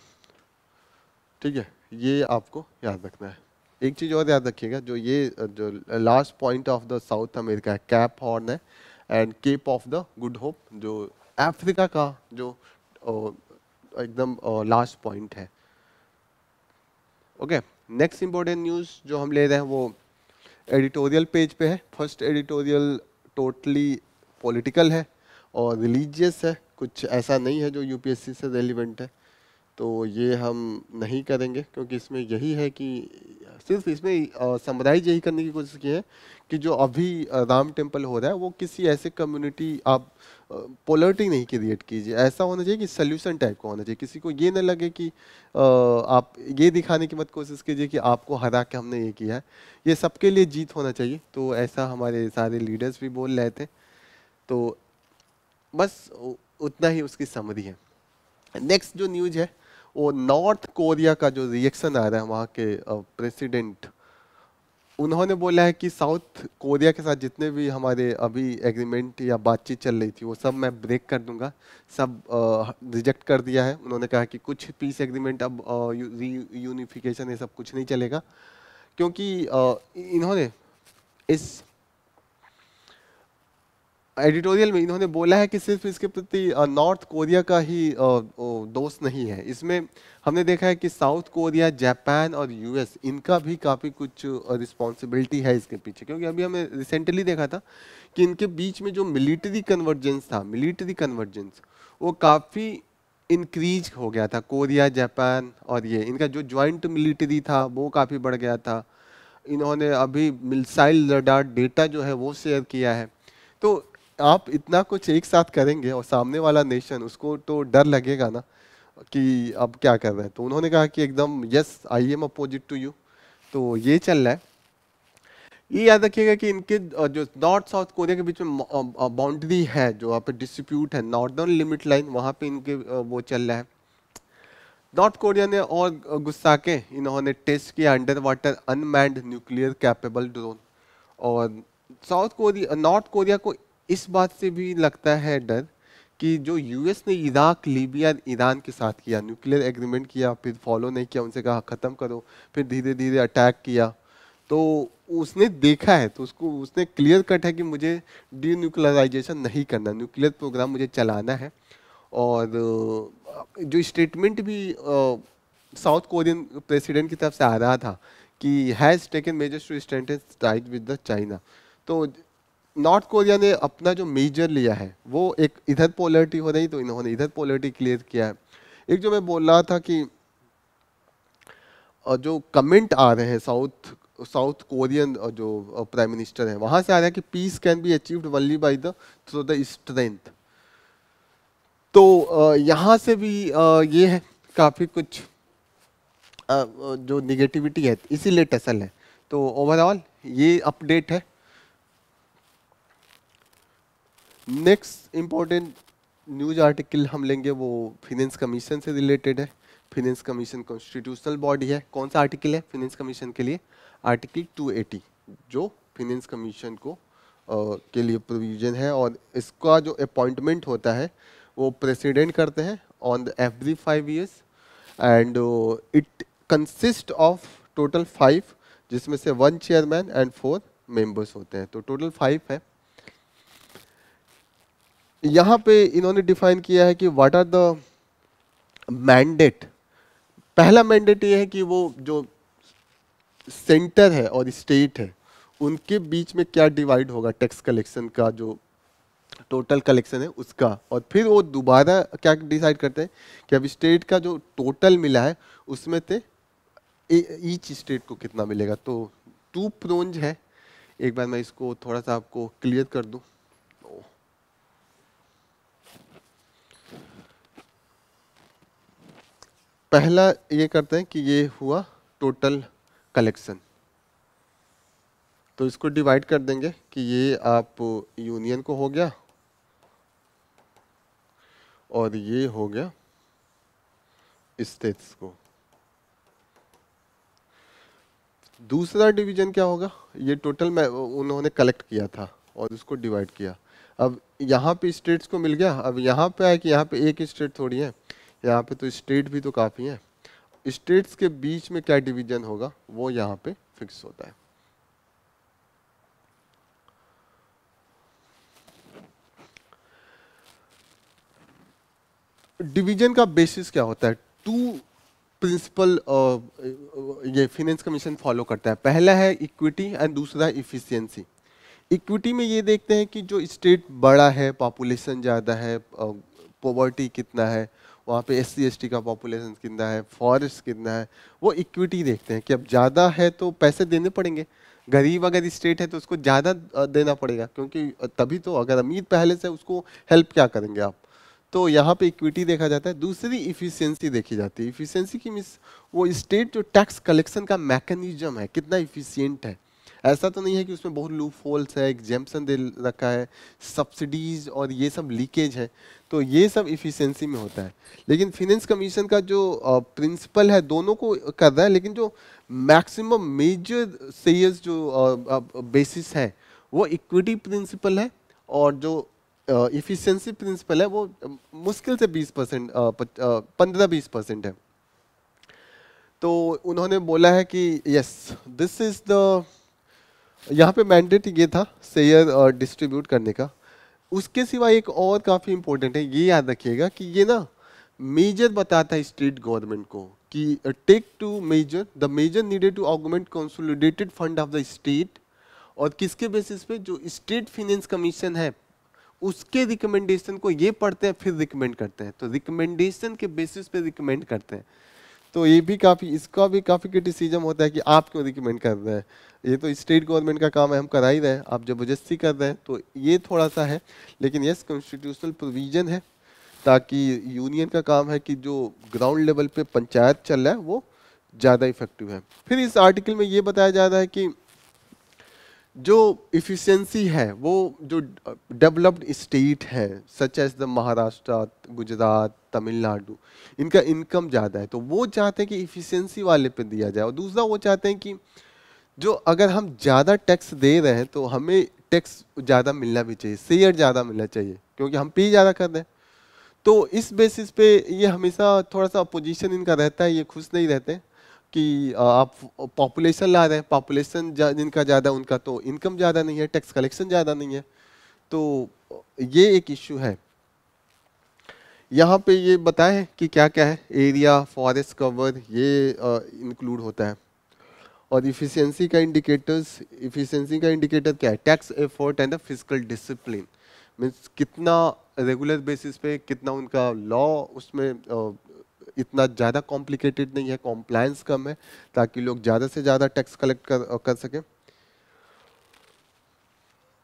ठीक है। ये आपको याद रखना है। एक चीज़ और याद रखिएगा, जो ये जो last point of the South America है, कैप हॉर्न है, and Cape of the Good Hope, जो अफ्रीका का जो एकदम लास्ट पॉइंट है। ओके, नेक्स्ट इंपॉर्टेंट न्यूज़ जो हम ले रहे हैं वो एडिटोरियल पेज पे है। फर्स्ट एडिटोरियल टोटली पॉलिटिकल है और रिलीजियस है, कुछ ऐसा नहीं है जो यूपीएससी से रेलिवेंट है। तो ये हम नहीं करेंगे, क्योंकि इसमें यही है कि सिर्फ इसमें समराइज यही करने की कोशिश की है कि जो अभी राम टेम्पल हो रहा है वो किसी ऐसे कम्युनिटी, आप पोलरिटी नहीं क्रिएट कीजिए। ऐसा होना चाहिए कि सोल्यूशन टाइप का होना चाहिए, किसी को ये ना लगे कि आप ये दिखाने की मत कोशिश कीजिए कि आपको हरा के हमने ये किया है। ये सबके लिए जीत होना चाहिए। तो ऐसा हमारे सारे लीडर्स भी बोल रहे थे। तो बस उतना ही उसकी समरी है। नेक्स्ट जो न्यूज है वो नॉर्थ कोरिया का जो रिएक्शन आ रहा है वहाँ के प्रेसिडेंट, उन्होंने बोला है कि साउथ कोरिया के साथ जितने भी हमारे अभी एग्रीमेंट या बातचीत चल रही थी वो सब मैं ब्रेक कर दूंगा, सब रिजेक्ट कर दिया है। उन्होंने कहा कि कुछ पीस एग्रीमेंट अब यूनिफिकेशन ये सब कुछ नहीं चलेगा, क्योंकि इन्होंने इस एडिटोरियल में इन्होंने बोला है कि सिर्फ इसके प्रति नॉर्थ कोरिया का ही दोष नहीं है। इसमें हमने देखा है कि साउथ कोरिया, जापान और यूएस, इनका भी काफ़ी कुछ रिस्पॉन्सिबिलिटी है इसके पीछे, क्योंकि अभी हमने रिसेंटली देखा था कि इनके बीच में जो मिलिट्री कन्वर्जेंस था, मिलिट्री कन्वर्जेंस वो काफ़ी इंक्रीज हो गया था। कोरिया, जापान और ये इनका जो ज्वाइंट मिलिट्री था वो काफ़ी बढ़ गया था। इन्होंने अभी मिसाइल रडार डेटा जो है वो शेयर किया है। तो आप इतना कुछ एक साथ करेंगे और सामने वाला नेशन, उसको तो डर लगेगा ना कि अब क्या कर रहे हैं। तो उन्होंने कहा कि एकदम yes, I am opposite to you. तो ये चल रहा है। ये याद रखिएगा कि इनके जो नॉर्थ साउथ कोरिया के बीच में बाउंड्री है, जो वहाँ पे डिस्प्यूट है, नॉर्दर्न लिमिट लाइन, वहाँ पे इनके वो चल रहा है। नॉर्थ कोरिया ने और गुस्सा के इन्होंने टेस्ट किया under water unmanned nuclear capable drone. और साउथ कोरिया, नॉर्थ कोरिया को इस बात से भी लगता है डर कि जो यूएस ने इराक, लीबिया, ईरान के साथ किया, न्यूक्लियर एग्रीमेंट किया, फिर फॉलो नहीं किया, उनसे कहा ख़त्म करो, फिर धीरे धीरे अटैक किया, तो उसने देखा है, तो उसको उसने क्लियर कट है कि मुझे डीन्यूक्लियराइजेशन नहीं करना, न्यूक्लियर प्रोग्राम मुझे चलाना है। और जो स्टेटमेंट भी साउथ कोरियन प्रेसिडेंट की तरफ से आ रहा था कि has taken measures to strengthen ties with the China. तो नॉर्थ कोरिया ने अपना जो मेजर लिया है वो एक इधर पोलरिटी हो रही, तो इन्होंने इधर पोलरिटी क्लियर किया है। एक जो मैं बोल रहा था कि जो कमेंट आ रहे हैं साउथ कोरियन जो प्राइम मिनिस्टर है वहां से आ रहा है कि piece can be achieved only by the through the strength. तो यहाँ से भी ये है काफी कुछ जो निगेटिविटी है इसीलिए टसल है। तो ओवरऑल ये अपडेट है। नेक्स्ट इम्पोर्टेंट न्यूज आर्टिकल हम लेंगे वो फिनेंस कमीशन से रिलेटेड है। फिनेंस कमीशन कॉन्स्टिट्यूशनल बॉडी है। कौन सा आर्टिकल है फिनेंस कमीशन के लिए? आर्टिकल 280, जो फिनेंस कमीशन को के लिए प्रोविजन है। और इसका जो अपॉइंटमेंट होता है वो प्रेसिडेंट करते हैं on every 5 years, and it consist of total 5, जिसमें से 1 चेयरमैन एंड 4 मेंबर्स होते हैं। तो टोटल 5 है। यहाँ पे इन्होंने डिफाइन किया है कि व्हाट आर द मैंडेट। पहला मैंडेट ये है कि वो जो सेंटर है और स्टेट है उनके बीच में क्या डिवाइड होगा टैक्स कलेक्शन का, जो टोटल कलेक्शन है उसका। और फिर वो दोबारा क्या डिसाइड करते हैं कि अब स्टेट का जो टोटल मिला है उसमें से ईच स्टेट को कितना मिलेगा। तो 2 प्रोन्ज है। एक बार मैं इसको थोड़ा सा आपको क्लियर कर दूं। पहला ये करते हैं कि ये हुआ टोटल कलेक्शन, तो इसको डिवाइड कर देंगे कि ये आप यूनियन को हो गया और ये हो गया स्टेट्स को। दूसरा डिवीजन क्या होगा, ये टोटल में उन्होंने कलेक्ट किया था और उसको डिवाइड किया। अब यहाँ पे स्टेट्स को मिल गया। अब यहाँ पे है कि यहाँ पे एक स्टेट थोड़ी है, यहाँ पे तो स्टेट भी तो काफ़ी है। स्टेट्स के बीच में क्या डिवीजन होगा वो यहाँ पे फिक्स होता है। डिवीजन का बेसिस क्या होता है? 2 प्रिंसिपल ये फिनेंस कमीशन फॉलो करता है। पहला है इक्विटी एंड दूसरा इफिशियंसी। इक्विटी में ये देखते हैं कि जो स्टेट बड़ा है, पॉपुलेशन ज़्यादा है, पॉवर्टी कितना है, वहाँ पे SC ST का पॉपुलेशन कितना है, फॉरेस्ट कितना है, वो इक्विटी देखते हैं कि अब ज़्यादा है तो पैसे देने पड़ेंगे। गरीब अगर स्टेट है तो उसको ज़्यादा देना पड़ेगा, क्योंकि तभी तो, अगर अमीर पहले से उसको हेल्प क्या करेंगे आप। तो यहाँ पे इक्विटी देखा जाता है। दूसरी इफिशियंसी देखी जाती है। इफिशियंसी की मीन्स वो स्टेट जो टैक्स कलेक्शन का मैकेनिज्म है कितना इफिशियंट है। ऐसा तो नहीं है कि उसमें बहुत लूप होल्स है, एग्जेम्पशन दे रखा है, सब्सिडीज और ये सब लीकेज है, तो ये सब इफिशियंसी में होता है। लेकिन फिनेंस कमीशन का जो प्रिंसिपल है दोनों को कर रहा है, लेकिन जो मैक्सिमम मेजर सेयर्स जो बेसिस है वो इक्विटी प्रिंसिपल है, और जो इफिशियंसी प्रिंसिपल है वो मुश्किल से 20%, 15-20% है। तो उन्होंने बोला है कि यस दिस इज द, यहाँ पे मैंडेट ये था शेयर डिस्ट्रीब्यूट करने का। उसके सिवा एक और काफ़ी इंपॉर्टेंट है, ये याद रखिएगा कि ये ना मेजर बताता है स्टेट गवर्नमेंट को कि take to major, the major needed to augment consolidated fund of the state, और किसके बेसिस पे, जो स्टेट फाइनेंस कमीशन है उसके रिकमेंडेशन को ये पढ़ते हैं फिर रिकमेंड करते हैं, तो रिकमेंडेशन के बेसिस पे रिकमेंड करते हैं। तो ये भी काफ़ी, इसका भी काफ़ी क्रिटिसिज्म होता है कि आप क्यों रिकमेंड कर रहे हैं, ये तो स्टेट गवर्नमेंट का काम है, हम करा ही रहे हैं, आप जबरदस्ती कर रहे हैं। तो ये थोड़ा सा है, लेकिन यस कॉन्स्टिट्यूशनल प्रोविजन है ताकि यूनियन का काम है कि जो ग्राउंड लेवल पे पंचायत चल रहा है वो ज़्यादा इफेक्टिव है। फिर इस आर्टिकल में ये बताया जा रहा है कि जो इफिशियंसी है वो जो डेवलप्ड स्टेट है such as the Maharashtra, Gujarat, Tamil Nadu, इनका इनकम ज़्यादा है, तो वो चाहते हैं कि इफिशियंसी वाले पे दिया जाए। और दूसरा वो चाहते हैं कि जो अगर हम ज़्यादा टैक्स दे रहे हैं तो हमें टैक्स ज़्यादा मिलना भी चाहिए, शेयर ज़्यादा मिलना चाहिए, क्योंकि हम पे ज़्यादा कर रहे हैं। तो इस बेसिस पे ये हमेशा थोड़ा सा अपोजिशन इनका रहता है, ये खुश नहीं रहते कि आप पॉपुलेशन ला रहे हैं, पॉपुलेशन जिनका ज़्यादा उनका तो इनकम ज़्यादा नहीं है, टैक्स कलेक्शन ज़्यादा नहीं है, तो ये एक इश्यू है। यहाँ पे ये बताएं कि क्या क्या है, एरिया, फॉरेस्ट कवर, ये इंक्लूड होता है। और इफिशियंसी का इंडिकेटर्स, इफिशियंसी का इंडिकेटर क्या है, tax effort and the physical discipline, means कितना रेगुलर बेसिस पे, कितना उनका लॉ उसमें इतना ज़्यादा कॉम्प्लिकेटेड नहीं है, कॉम्प्लायंस कम है, ताकि लोग ज़्यादा से ज़्यादा टैक्स कलेक्ट कर सकें।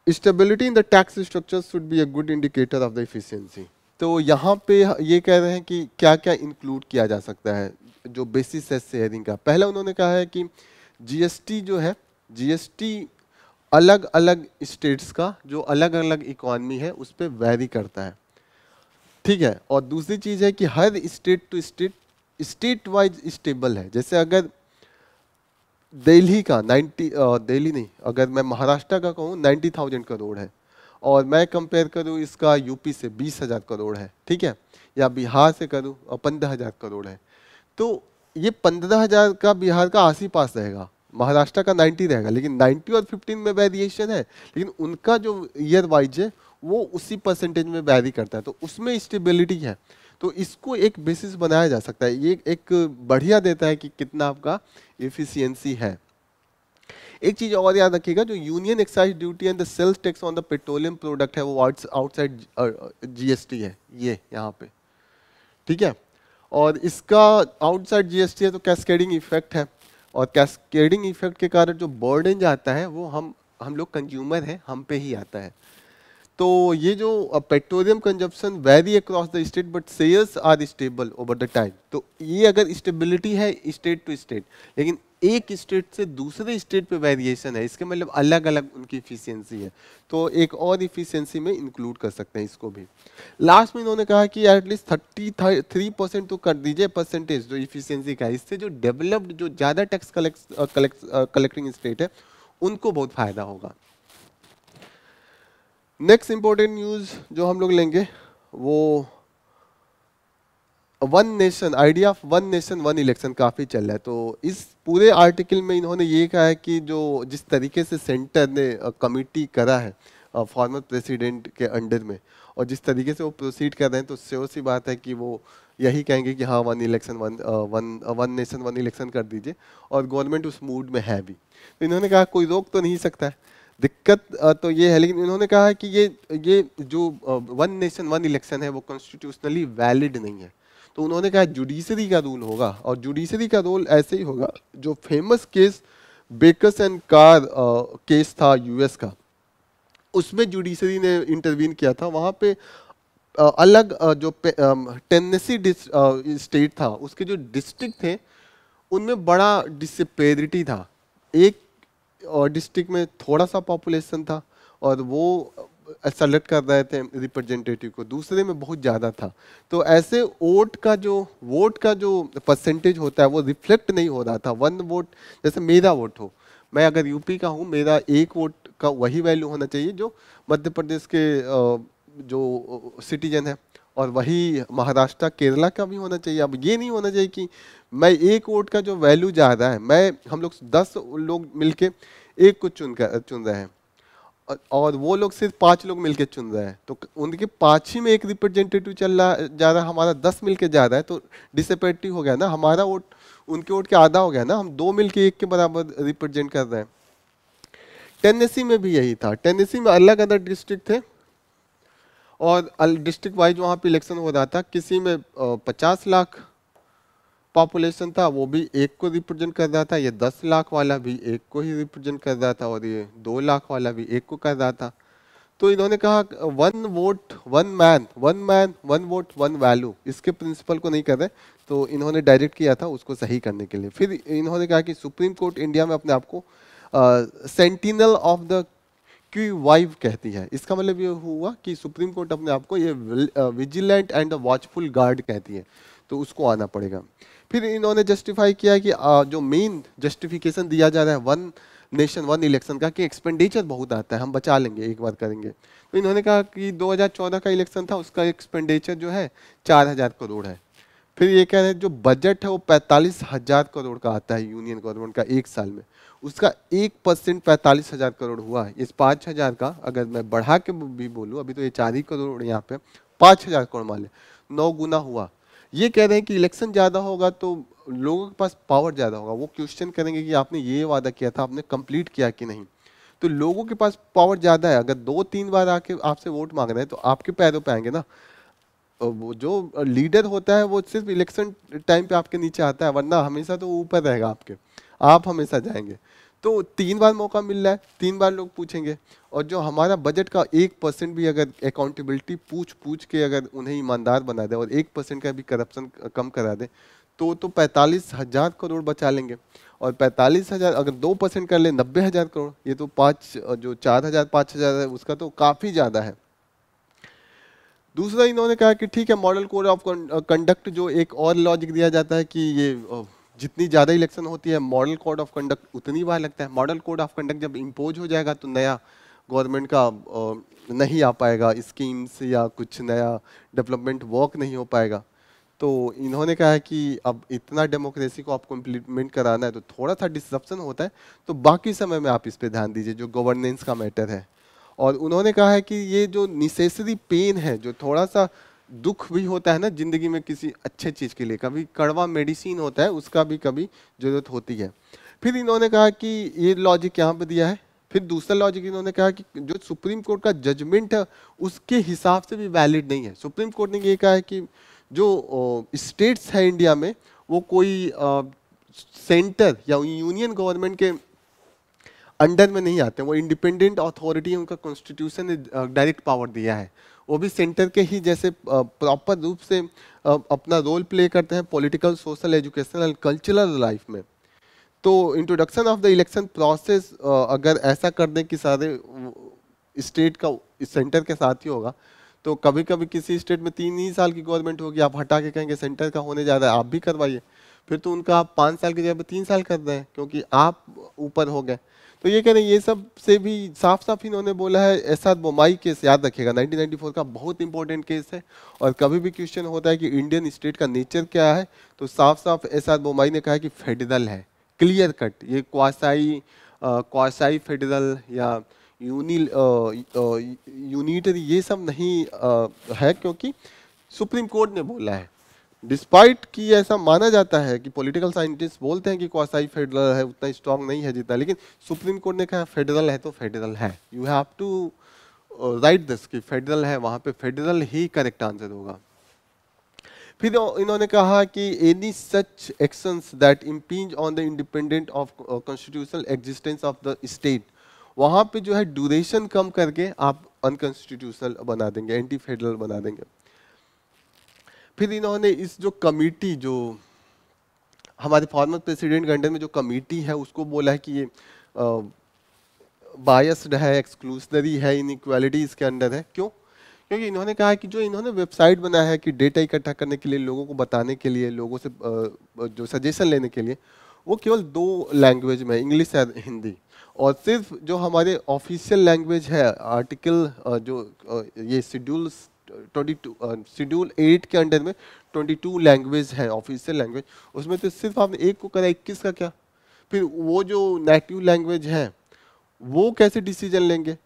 Stability in the tax structure should be a good indicator of the efficiency. तो यहाँ पे ये कह रहे हैं कि क्या क्या इंक्लूड किया जा सकता है जो बेसिस है शेयरिंग का। पहला उन्होंने कहा है कि जीएसटी जो है, जीएसटी अलग अलग स्टेट्स का जो अलग अलग इकोनॉमी है उस पर वेरी करता है, ठीक है। और दूसरी चीज़ है कि हर state to state state wise stable है। जैसे अगर दिल्ली का 90, दिल्ली नहीं, अगर मैं महाराष्ट्र का कहूँ 90,000 करोड़ है, और मैं कंपेयर करूँ इसका यूपी से 20,000 करोड़ है, ठीक है, या बिहार से करूँ 15,000 करोड़ है, तो ये 15,000 का बिहार का आस ही पास रहेगा, महाराष्ट्र का 90 रहेगा, लेकिन 90 और 15 में वेरिएशन है, लेकिन उनका जो ईयर वाइज है वो उसी परसेंटेज में वैरी करता है, तो उसमें स्टेबिलिटी है। तो इसको एक बेसिस बनाया जा सकता है, ये एक बढ़िया देता है कि कितना आपका एफिशिएंसी है। एक चीज और याद रखिएगा, जो union excise duty and the sales tax on the petroleum product है वो आउटसाइड जीएसटी है, ये यहाँ पे, ठीक है। और इसका आउटसाइड जीएसटी है तो कैस्केडिंग इफेक्ट है, और कैस्केडिंग इफेक्ट के कारण जो बर्डन जाता है वो हम लोग कंज्यूमर हैं, हम पे ही आता है। तो ये जो petroleum consumption vary across the state but shares are stable over the time, तो ये अगर स्टेबिलिटी है स्टेट टू स्टेट, लेकिन एक स्टेट से दूसरे स्टेट पे वेरिएशन है, इसके मतलब अलग अलग उनकी इफिशियंसी है, तो एक और इफिशियंसी में इंक्लूड कर सकते हैं इसको भी। लास्ट में इन्होंने कहा कि एटलीस्ट 33% तो कर दीजिए परसेंटेज जो इफिशियंसी का है, इससे जो डेवलप्ड जो ज़्यादा टैक्स कलेक्टिंग स्टेट है उनको बहुत फायदा होगा। नेक्स्ट इंपॉर्टेंट न्यूज जो हम लोग लेंगे वो one nation, idea of one nation one election काफ़ी चल रहा है। तो इस पूरे आर्टिकल में इन्होंने ये कहा है कि जो जिस तरीके से सेंटर ने कमिटी करा है फॉर्मर प्रेसिडेंट के अंडर में, और जिस तरीके से वो प्रोसीड कर रहे हैं, तो श्योर सी बात है कि वो यही कहेंगे कि हाँ one election one nation one election कर दीजिए, और गवर्नमेंट उस मूड में है भी। तो इन्होंने कहा कोई रोक तो नहीं सकता है, दिक्कत तो ये है, लेकिन इन्होंने कहा है कि ये जो वन नेशन वन इलेक्शन है वो कॉन्स्टिट्यूशनली वैलिड नहीं है। तो उन्होंने कहा जुडिशरी का रूल होगा, और जुडिशरी का रोल ऐसे ही होगा। जो famous case Bakers and Carr case था यूएस का, उसमें जुडिशरी ने इंटरवीन किया था। वहाँ पे अलग जो टेनेसी स्टेट था, उसके जो डिस्ट्रिक्ट थे उनमें बड़ा डिसपेरिटी था। एक डिस्ट्रिक्ट में थोड़ा सा पॉपुलेशन था और वो सेलेक्ट कर रहे थे रिप्रेजेंटेटिव को, दूसरे में बहुत ज़्यादा था। तो ऐसे वोट का जो परसेंटेज होता है वो रिफ्लेक्ट नहीं हो रहा था। वन वोट, जैसे मेरा वोट हो, मैं अगर यूपी का हूँ, मेरा एक वोट का वही वैल्यू होना चाहिए जो मध्य प्रदेश के जो सिटीजन है, और वही महाराष्ट्र केरला का भी होना चाहिए। अब ये नहीं होना चाहिए कि मैं एक वोट का जो वैल्यू जा रहा है, हम लोग 10 लोग मिलके एक को चुन रहे हैं, और वो लोग सिर्फ 5 लोग मिलके चुन रहे हैं, तो उनके 5 ही में एक रिप्रेजेंटेटिव चल रहा जा रहा है, हमारा 10 मिलके जा रहा है, तो डिसपेरिटी हो गया ना, हमारा वोट उनके वोट के आधा हो गया ना, हम 2 मिलके एक के बराबर रिप्रेजेंट कर रहे हैं। टेनेसी में भी यही था। टेनेसी में अलग अलग डिस्ट्रिक्ट थे और डिस्ट्रिक्ट वाइज वहाँ पे इलेक्शन हो रहा था। किसी में 50 लाख पॉपुलेशन था, वो भी एक को रिप्रेजेंट कर रहा था, ये 10 लाख वाला भी एक को ही रिप्रेजेंट कर रहा था, और ये 2 लाख वाला भी एक को कर रहा था। तो इन्होंने कहा one vote one man one vote one value, इसके प्रिंसिपल को नहीं कर रहे, तो इन्होंने डायरेक्ट किया था उसको सही करने के लिए। फिर इन्होंने कहा कि सुप्रीम कोर्ट इंडिया में अपने आप को सेंटिनल ऑफ द क्यू वाइव कहती है। इसका मतलब ये हुआ कि सुप्रीम कोर्ट अपने आप को ये विजिलेंट एंड वॉचफुल गार्ड कहती है, तो उसको आना पड़ेगा। फिर इन्होंने जस्टिफाई किया कि जो मेन जस्टिफिकेशन दिया जा रहा है वन नेशन वन इलेक्शन का, कि एक्सपेंडिचर बहुत आता है, हम बचा लेंगे, एक बार करेंगे। तो इन्होंने कहा कि 2014 का इलेक्शन था, उसका एक्सपेंडिचर जो है 4000 करोड़ है। फिर ये कह रहे हैं जो बजट है वो 45,000 करोड़ का आता है यूनियन गवर्नमेंट का एक साल में, उसका 1% 45,000 करोड़ हुआ है। इस 5,000 का अगर मैं बढ़ा के भी बोलूँ, अभी तो ये 4 ही करोड़ यहाँ पे, 5,000 करोड़ मान ले, 9 गुना हुआ। ये कह रहे हैं कि इलेक्शन ज़्यादा होगा तो लोगों के पास पावर ज़्यादा होगा, वो क्वेश्चन करेंगे कि आपने ये वादा किया था, आपने कंप्लीट किया कि नहीं। तो लोगों के पास पावर ज़्यादा है, अगर 2-3 बार आके आपसे वोट मांग रहे हैं तो आपके पैरों पे आएंगे ना। वो जो लीडर होता है वो सिर्फ इलेक्शन टाइम पे आपके नीचे आता है, वरना हमेशा तो ऊपर रहेगा आपके, आप हमेशा जाएंगे। तो 3 बार मौका मिल रहा है, 3 बार लोग पूछेंगे, और जो हमारा बजट का 1% भी अगर अकाउंटेबिलिटी पूछ के अगर उन्हें ईमानदार बना दे और 1% का भी करप्शन कम करा दे, तो 45,000 करोड़ बचा लेंगे। और 45,000 अगर 2% कर ले 90,000 करोड़, ये तो 4,000 5,000 है, उसका तो काफ़ी ज़्यादा है। दूसरा इन्होंने कहा कि ठीक है, मॉडल कोड ऑफ कंडक्ट, जो एक और लॉजिक दिया जाता है कि ये जितनी ज़्यादा इलेक्शन होती है मॉडल कोड ऑफ कंडक्ट उतनी बार लगता है। मॉडल कोड ऑफ कंडक्ट जब इम्पोज हो जाएगा तो नया गवर्नमेंट का नहीं आ पाएगा, स्कीम्स या कुछ नया डेवलपमेंट वर्क नहीं हो पाएगा। तो इन्होंने कहा है कि अब इतना डेमोक्रेसी को आपको इम्प्लीमेंट कराना है तो थोड़ा सा डिसरप्शन होता है, तो बाकी समय में आप इस पर ध्यान दीजिए जो गवर्नेंस का मैटर है। और उन्होंने कहा है कि ये जो नेसेसरी पेन है, जो थोड़ा सा दुख भी होता है ना जिंदगी में किसी अच्छे चीज़ के लिए, कभी कड़वा मेडिसिन होता है, उसका भी कभी जरूरत होती है। फिर इन्होंने कहा कि ये लॉजिक यहाँ पे दिया है। फिर दूसरा लॉजिक इन्होंने कहा कि जो सुप्रीम कोर्ट का जजमेंट है उसके हिसाब से भी वैलिड नहीं है। सुप्रीम कोर्ट ने ये कहा है कि जो स्टेट्स है इंडिया में, वो कोई सेंटर या यूनियन गवर्नमेंट के अंडर में नहीं आते, वो इंडिपेंडेंट अथॉरिटी है, उनका कॉन्स्टिट्यूशन ने डायरेक्ट पावर दिया है, वो भी सेंटर के ही जैसे प्रॉपर रूप से अपना रोल प्ले करते हैं political, social, educational, cultural life में। तो introduction of the election process अगर ऐसा कर दें कि सारे स्टेट का सेंटर के साथ ही होगा, तो कभी कभी किसी स्टेट में 3 ही साल की गवर्नमेंट होगी, आप हटा के कहेंगे सेंटर का होने जा रहा है, आप भी करवाइए, फिर तो उनका आप 5 साल की जगह 3 साल कर रहे हैं क्योंकि आप ऊपर हो गए। तो ये कह रहे हैं, ये सब से भी साफ साफ इन्होंने बोला है। एसाद बोमाई केस याद रखिएगा, 1994 का बहुत इंपॉर्टेंट केस है, और कभी भी क्वेश्चन होता है कि इंडियन स्टेट का नेचर क्या है, तो साफ साफ एसाद बोमाई ने कहा कि फेडरल है, क्लियर कट। ये क्वासाई फेडरल या यूनिटरी ये सब नहीं है, क्योंकि सुप्रीम कोर्ट ने बोला है। डिस्पाइट कि ऐसा माना जाता है कि पॉलिटिकल साइंटिस्ट बोलते हैं कि क्वासाई फेडरल है, उतना स्ट्रांग नहीं है जितना, लेकिन सुप्रीम कोर्ट ने कहा फेडरल है तो फेडरल है। You have to write this कि फेडरल है, वहां पे फेडरल ही करेक्ट आंसर होगा। फिर इन्होंने कहा कि any such actions that impinge on the independent of constitutional existence of the state, वहां पे जो है ड्यूरेशन कम करके आप अनकॉन्स्टिट्यूशनल बना देंगे, एंटी फेडरल बना देंगे। फिर इन्होंने इस जो कमिटी, जो हमारे फॉर्मर प्रेसिडेंट के अंडर में जो कमिटी है, उसको बोला है कि ये बायस्ड है, एक्सक्लूसनरी है, इनइक्वालिटी इसके अंडर है। क्यों? क्योंकि इन्होंने कहा कि जो इन्होंने वेबसाइट बनाया है कि डेटा इकट्ठा करने के लिए, लोगों को बताने के लिए, लोगों से जो सजेशन लेने के लिए, वो केवल 2 लैंग्वेज में, इंग्लिश और हिंदी, और सिर्फ जो हमारे ऑफिशियल लैंग्वेज है, आर्टिकल जो ये शेड्यूल 8 के अंडर में 22 लैंग्वेज है ऑफिशियल लैंग्वेज, उसमें तो सिर्फ आपने एक को करा, 21 का क्या? फिर वो जो नेटिव लैंग्वेज है वो कैसे डिसीजन लेंगे?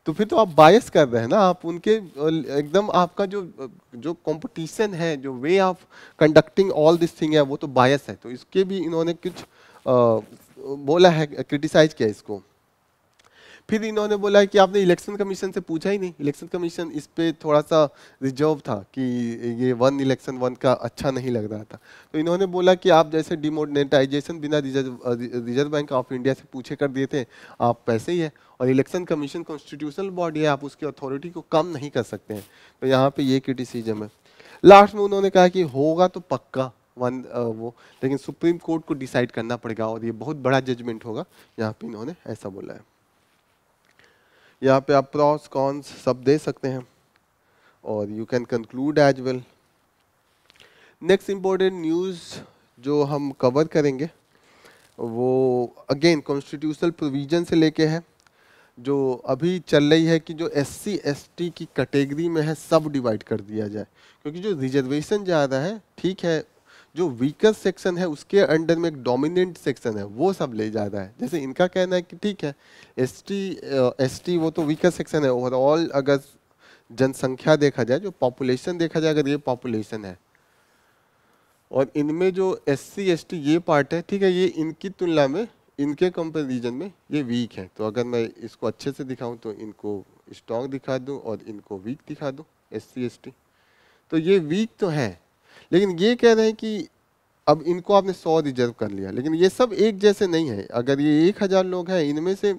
तो फिर तो आप बायस कर रहे हैं ना, आप उनके एकदम, आपका जो जो कंपटीशन है, जो way of conducting all this thing है, वो तो बायस है। तो इसके भी इन्होंने कुछ बोला है, क्रिटिसाइज किया इसको। फिर इन्होंने बोला है कि आपने इलेक्शन कमीशन से पूछा ही नहीं। इलेक्शन कमीशन इस पे थोड़ा सा रिजर्व था कि ये 1 इलेक्शन 1 का अच्छा नहीं लग रहा था। तो इन्होंने बोला कि आप जैसे डिमोनेटाइजेशन बिना रिजर्व बैंक ऑफ इंडिया से पूछे कर दिए थे, आप वैसे ही है। और इलेक्शन कमीशन कॉन्स्टिट्यूशनल बॉडी है, आप उसकी अथॉरिटी को कम नहीं कर सकते हैं। तो यहाँ पे ये क्रिटिसिज्म है। लास्ट में उन्होंने कहा कि होगा तो पक्का वो, लेकिन सुप्रीम कोर्ट को डिसाइड करना पड़ेगा और ये बहुत बड़ा जजमेंट होगा। यहाँ पे इन्होंने ऐसा बोला है। यहाँ पे आप प्रॉस कॉन्स सब दे सकते हैं और you can conclude as well. Next important news जो हम कवर करेंगे वो अगेन कॉन्स्टिट्यूशनल प्रोविजन से लेके है, जो अभी चल रही है कि जो SC ST की कैटेगरी में है सब डिवाइड कर दिया जाए। क्योंकि जो रिजर्वेशन ज़्यादा है, ठीक है, जो वीकर सेक्शन है उसके अंडर में एक डोमिनेंट सेक्शन है, वो सब ले जा रहा है। जैसे इनका कहना है कि ठीक है, ST वो तो वीकर सेक्शन है, ओवरऑल अगर जनसंख्या देखा जाए, जो पॉपुलेशन देखा जाए, अगर ये पॉपुलेशन है और इनमें जो SC ST ये पार्ट है, ठीक है, ये इनकी तुलना में, इनके कंपेरिजन में ये वीक है। तो अगर मैं इसको अच्छे से दिखाऊं तो इनको स्ट्रॉन्ग दिखा दूं और इनको वीक दिखा दूं, SC ST, तो ये वीक तो है। लेकिन ये कह रहे हैं कि अब इनको आपने 100 रिजर्व कर लिया, लेकिन ये सब एक जैसे नहीं है। अगर ये 1000 लोग हैं, इनमें से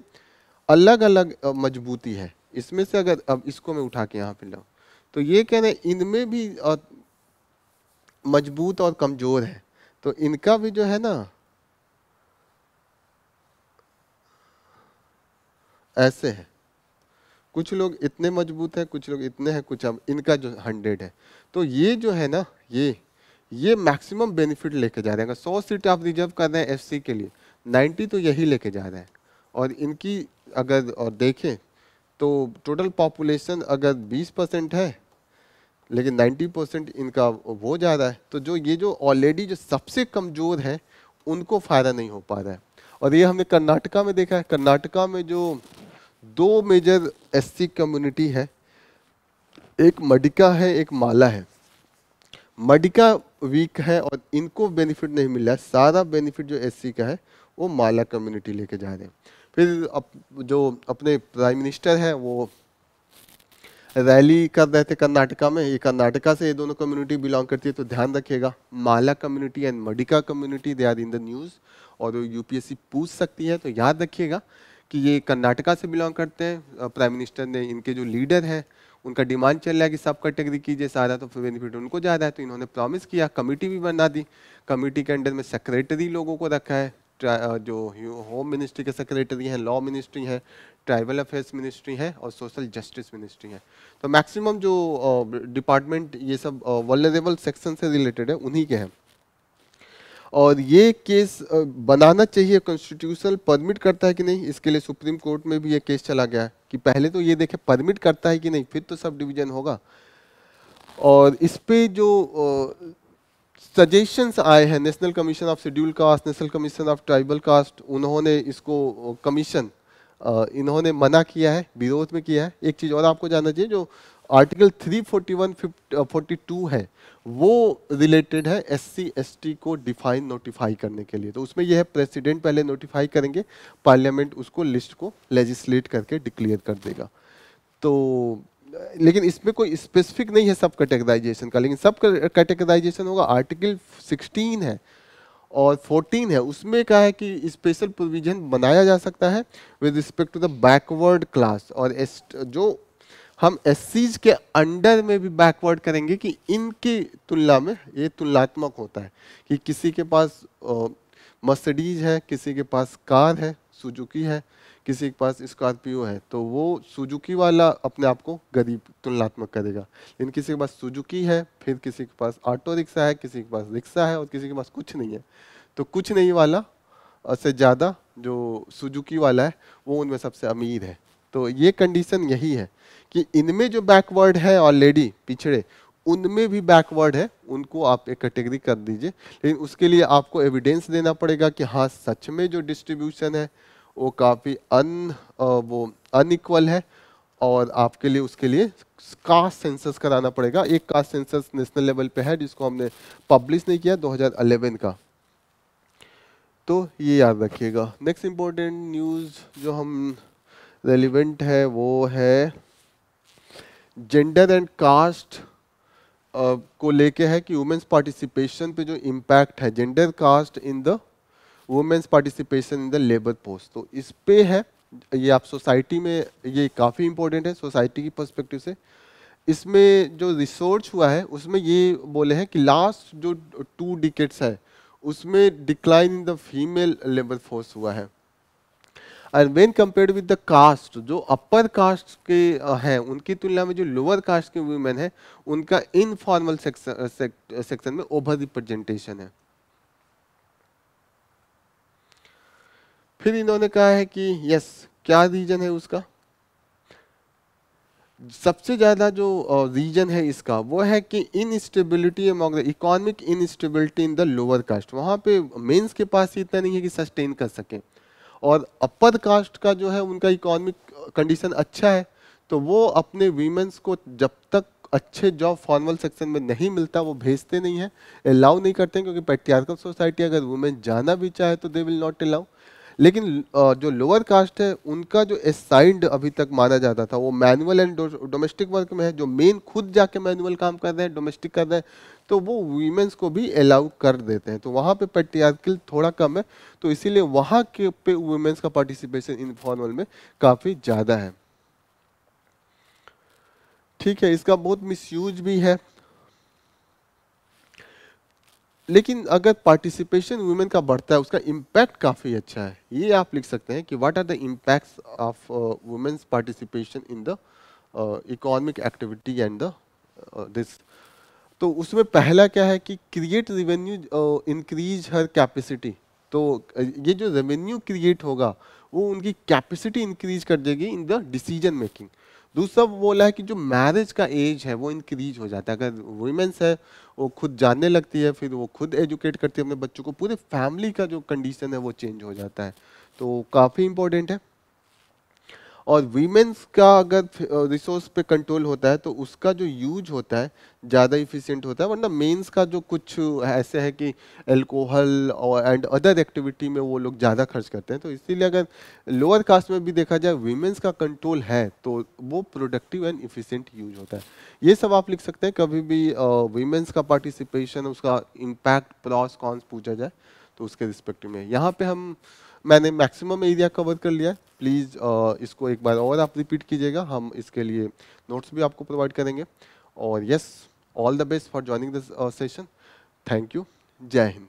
अलग अलग मजबूती है। इसमें से अगर अब इसको मैं उठा के यहाँ पे लाऊं तो ये कह रहे हैं इनमें भी मजबूत और कमजोर है। तो इनका भी जो है ना ऐसे है, कुछ लोग इतने मजबूत हैं, कुछ लोग इतने हैं, कुछ अब इनका जो 100 है। तो ये जो है ना, ये मैक्सिमम बेनिफिट लेके जा रहे हैं। अगर 100 सीट आप रिजर्व कर रहे हैं SC के लिए, 90 तो यही लेके जा रहे हैं। और इनकी अगर और देखें तो टोटल पॉपुलेशन अगर 20% है, लेकिन 90% इनका हो जा रहा है। तो जो ये जो ऑलरेडी जो सबसे कमजोर है उनको फायदा नहीं हो पा रहा है। और ये हमने कर्नाटका में देखा है। कर्नाटका में जो 2 मेजर SC कम्युनिटी है, एक मडिका है, एक माला है। मडिका वीक है और इनको बेनिफिट नहीं मिल रहा है, सारा बेनिफिट जो SC का है वो माला कम्युनिटी लेके जा रहे हैं। फिर जो अपने प्राइम मिनिस्टर है वो रैली कर रहे थे कर्नाटका में। ये कर्नाटका से ये दोनों कम्युनिटी बिलोंग करती है, तो ध्यान रखिएगा, Mala community and Madiga community they are in the news, और UPSC पूछ सकती है। तो याद रखिएगा कि ये कर्नाटका से बिलोंग करते हैं। प्राइम मिनिस्टर ने, इनके जो लीडर हैं, उनका डिमांड चल रहा है कि सब कैटेगरी कीजिए सारा, तो फिर बेनिफिट उनको जा रहा है। तो इन्होंने प्रॉमिस किया, कमेटी भी बना दी। कमेटी के अंडर में सेक्रेटरी लोगों को रखा है, जो होम मिनिस्ट्री के सेक्रेटरी हैं, लॉ मिनिस्ट्री है, ट्राइबल अफेयर्स मिनिस्ट्री है और सोशल जस्टिस मिनिस्ट्री है। तो मैक्सिमम जो डिपार्टमेंट ये सब वल्नरेबल सेक्शन से रिलेटेड है उन्हीं के हैं। और ये केस बनाना चाहिए, कॉन्स्टिट्यूशनल परमिट करता है कि नहीं, इसके लिए सुप्रीम कोर्ट में भी ये केस चला गया है कि पहले तो ये देखे परमिट करता है कि नहीं, फिर तो सब डिवीजन होगा। और इस पे जो सजेशंस आए हैं, national commission of scheduled caste, national commission of tribal caste, उन्होंने इसको कमीशन इन्होंने मना किया है, विरोध में किया है। एक चीज़ और आपको जानना चाहिए, जो आर्टिकल 341-42 है वो रिलेटेड है SC ST को डिफाइन नोटिफाई करने के लिए। तो उसमें यह है, प्रेसिडेंट पहले नोटिफाई करेंगे, पार्लियामेंट उसको लिस्ट को लेजिस्लेट करके डिक्लेयर कर देगा। तो लेकिन इसमें कोई स्पेसिफिक नहीं है सब कैटेगराइजेशन का, लेकिन सब कैटेगराइजेशन होगा। आर्टिकल 16 है और 14 है, उसमें क्या है कि स्पेशल प्रोविजन बनाया जा सकता है with respect to the backward class, और जो हम एससीज के अंडर में भी बैकवर्ड करेंगे कि इनकी तुलना में ये तुलनात्मक होता है कि किसी के पास मर्सिडीज है, किसी के पास कार है, सुजुकी है, किसी के पास स्कॉर्पियो है, तो वो सुजुकी वाला अपने आप को गरीब तुलनात्मक करेगा। लेकिन किसी के पास सुजुकी है, फिर किसी के पास ऑटो रिक्शा है, किसी के पास रिक्शा है और किसी के पास कुछ नहीं है, तो कुछ नहीं वाला से ज़्यादा जो सुजुकी वाला है वो उनमें सबसे अमीर है। तो ये कंडीशन यही है कि इनमें जो बैकवर्ड है ऑलरेडी पिछड़े, उनमें भी बैकवर्ड है, उनको आप एक कैटेगरी कर दीजिए। लेकिन उसके लिए आपको एविडेंस देना पड़ेगा कि हाँ सच में जो डिस्ट्रीब्यूशन है वो काफ़ी वो अनइक्वल है, और आपके लिए उसके लिए कास्ट सेंसस कराना पड़ेगा। एक कास्ट सेंसस नेशनल लेवल पे है जिसको हमने पब्लिश नहीं किया 2011 का, तो ये याद रखिएगा। नेक्स्ट इम्पोर्टेंट न्यूज़ जो हम रेलिवेंट है वो है जेंडर एंड कास्ट को लेके है कि वुमेन्स पार्टिसिपेशन पे जो इम्पैक्ट है, gender caste in the women's participation in the labour post, तो इस पे है। ये आप सोसाइटी में, ये काफ़ी इंपॉर्टेंट है सोसाइटी की पर्सपेक्टिव से। इसमें जो रिसर्च हुआ है उसमें ये बोले हैं कि लास्ट जो 2 डिकेड्स है उसमें decline in the female labour force हुआ है, and when compared with the caste, जो अपर कास्ट के हैं उनकी तुलना में जो लोअर कास्ट के वुमेन है उनका इनफॉर्मल सेक्शन में ओवर रिप्रेजेंटेशन है। फिर इन्होंने कहा है कि यस, क्या रीजन है उसका, सबसे ज्यादा जो रीजन है इसका वो है कि instability among the economic instability in the lower caste. वहाँ पे मेंस के पास इतना नहीं है कि सस्टेन कर सकें, और अपर कास्ट का जो है उनका इकोनॉमिक कंडीशन अच्छा है, तो वो अपने वीमेंस को जब तक अच्छे जॉब फॉर्मल सेक्शन में नहीं मिलता वो भेजते नहीं है, अलाउ नहीं करते हैं, क्योंकि पैट्रियार्कल सोसाइटी अगर वुमेन जाना भी चाहे तो दे विल नॉट अलाउ। लेकिन जो लोअर कास्ट है उनका जो असाइंड अभी तक माना जाता था वो मैनुअल एंड डोमेस्टिक वर्क में है, जो मेन खुद जाके मैनुअल काम कर रहे हैं, डोमेस्टिक कर रहे हैं, तो वो वीमेंस को भी अलाउ कर देते हैं। तो वहाँ पे पैट्रियार्कल थोड़ा कम है, तो इसीलिए वहाँ के पे वुमेन्स का पार्टिसिपेशन इनफॉर्मल में काफ़ी ज़्यादा है। ठीक है, इसका बहुत मिसयूज भी है, लेकिन अगर पार्टिसिपेशन वुमेन का बढ़ता है उसका इम्पैक्ट काफ़ी अच्छा है। ये आप लिख सकते हैं कि what are the impacts of women's participation in the economic activity and the this. तो उसमें पहला क्या है कि create revenue, increase her capacity. तो ये जो रेवेन्यू क्रिएट होगा वो उनकी कैपेसिटी इंक्रीज कर देगी इन द डिसीजन मेकिंग। दूसरा वो बोला है कि जो मैरिज का एज है वो इंक्रीज हो जाता है। अगर वुमेन्स है वो खुद जानने लगती है, फिर वो खुद एजुकेट करती है अपने बच्चों को, पूरे फैमिली का जो कंडीशन है वो चेंज हो जाता है, तो काफ़ी इंपॉर्टेंट है। और वीमेंस का अगर रिसोर्स पे कंट्रोल होता है तो उसका जो यूज होता है ज़्यादा इफिशिएंट होता है, वरना मेंस का जो कुछ ऐसे है कि अल्कोहल और एंड अदर एक्टिविटी में वो लोग ज़्यादा खर्च करते हैं। तो इसीलिए अगर लोअर कास्ट में भी देखा जाए वीमेंस का कंट्रोल है तो वो प्रोडक्टिव एंड इफिशिएंट यूज होता है। ये सब आप लिख सकते हैं कभी भी वीमेंस का पार्टिसिपेशन, उसका इम्पैक्ट, प्रॉस कॉन्स पूछा जाए तो उसके रिस्पेक्टिव में। यहाँ पे मैंने मैक्सिमम एरिया कवर कर लिया है। प्लीज़ इसको एक बार और आप रिपीट कीजिएगा, हम इसके लिए नोट्स भी आपको प्रोवाइड करेंगे। और yes, all the best for joining this session. Thank you. जय हिंद।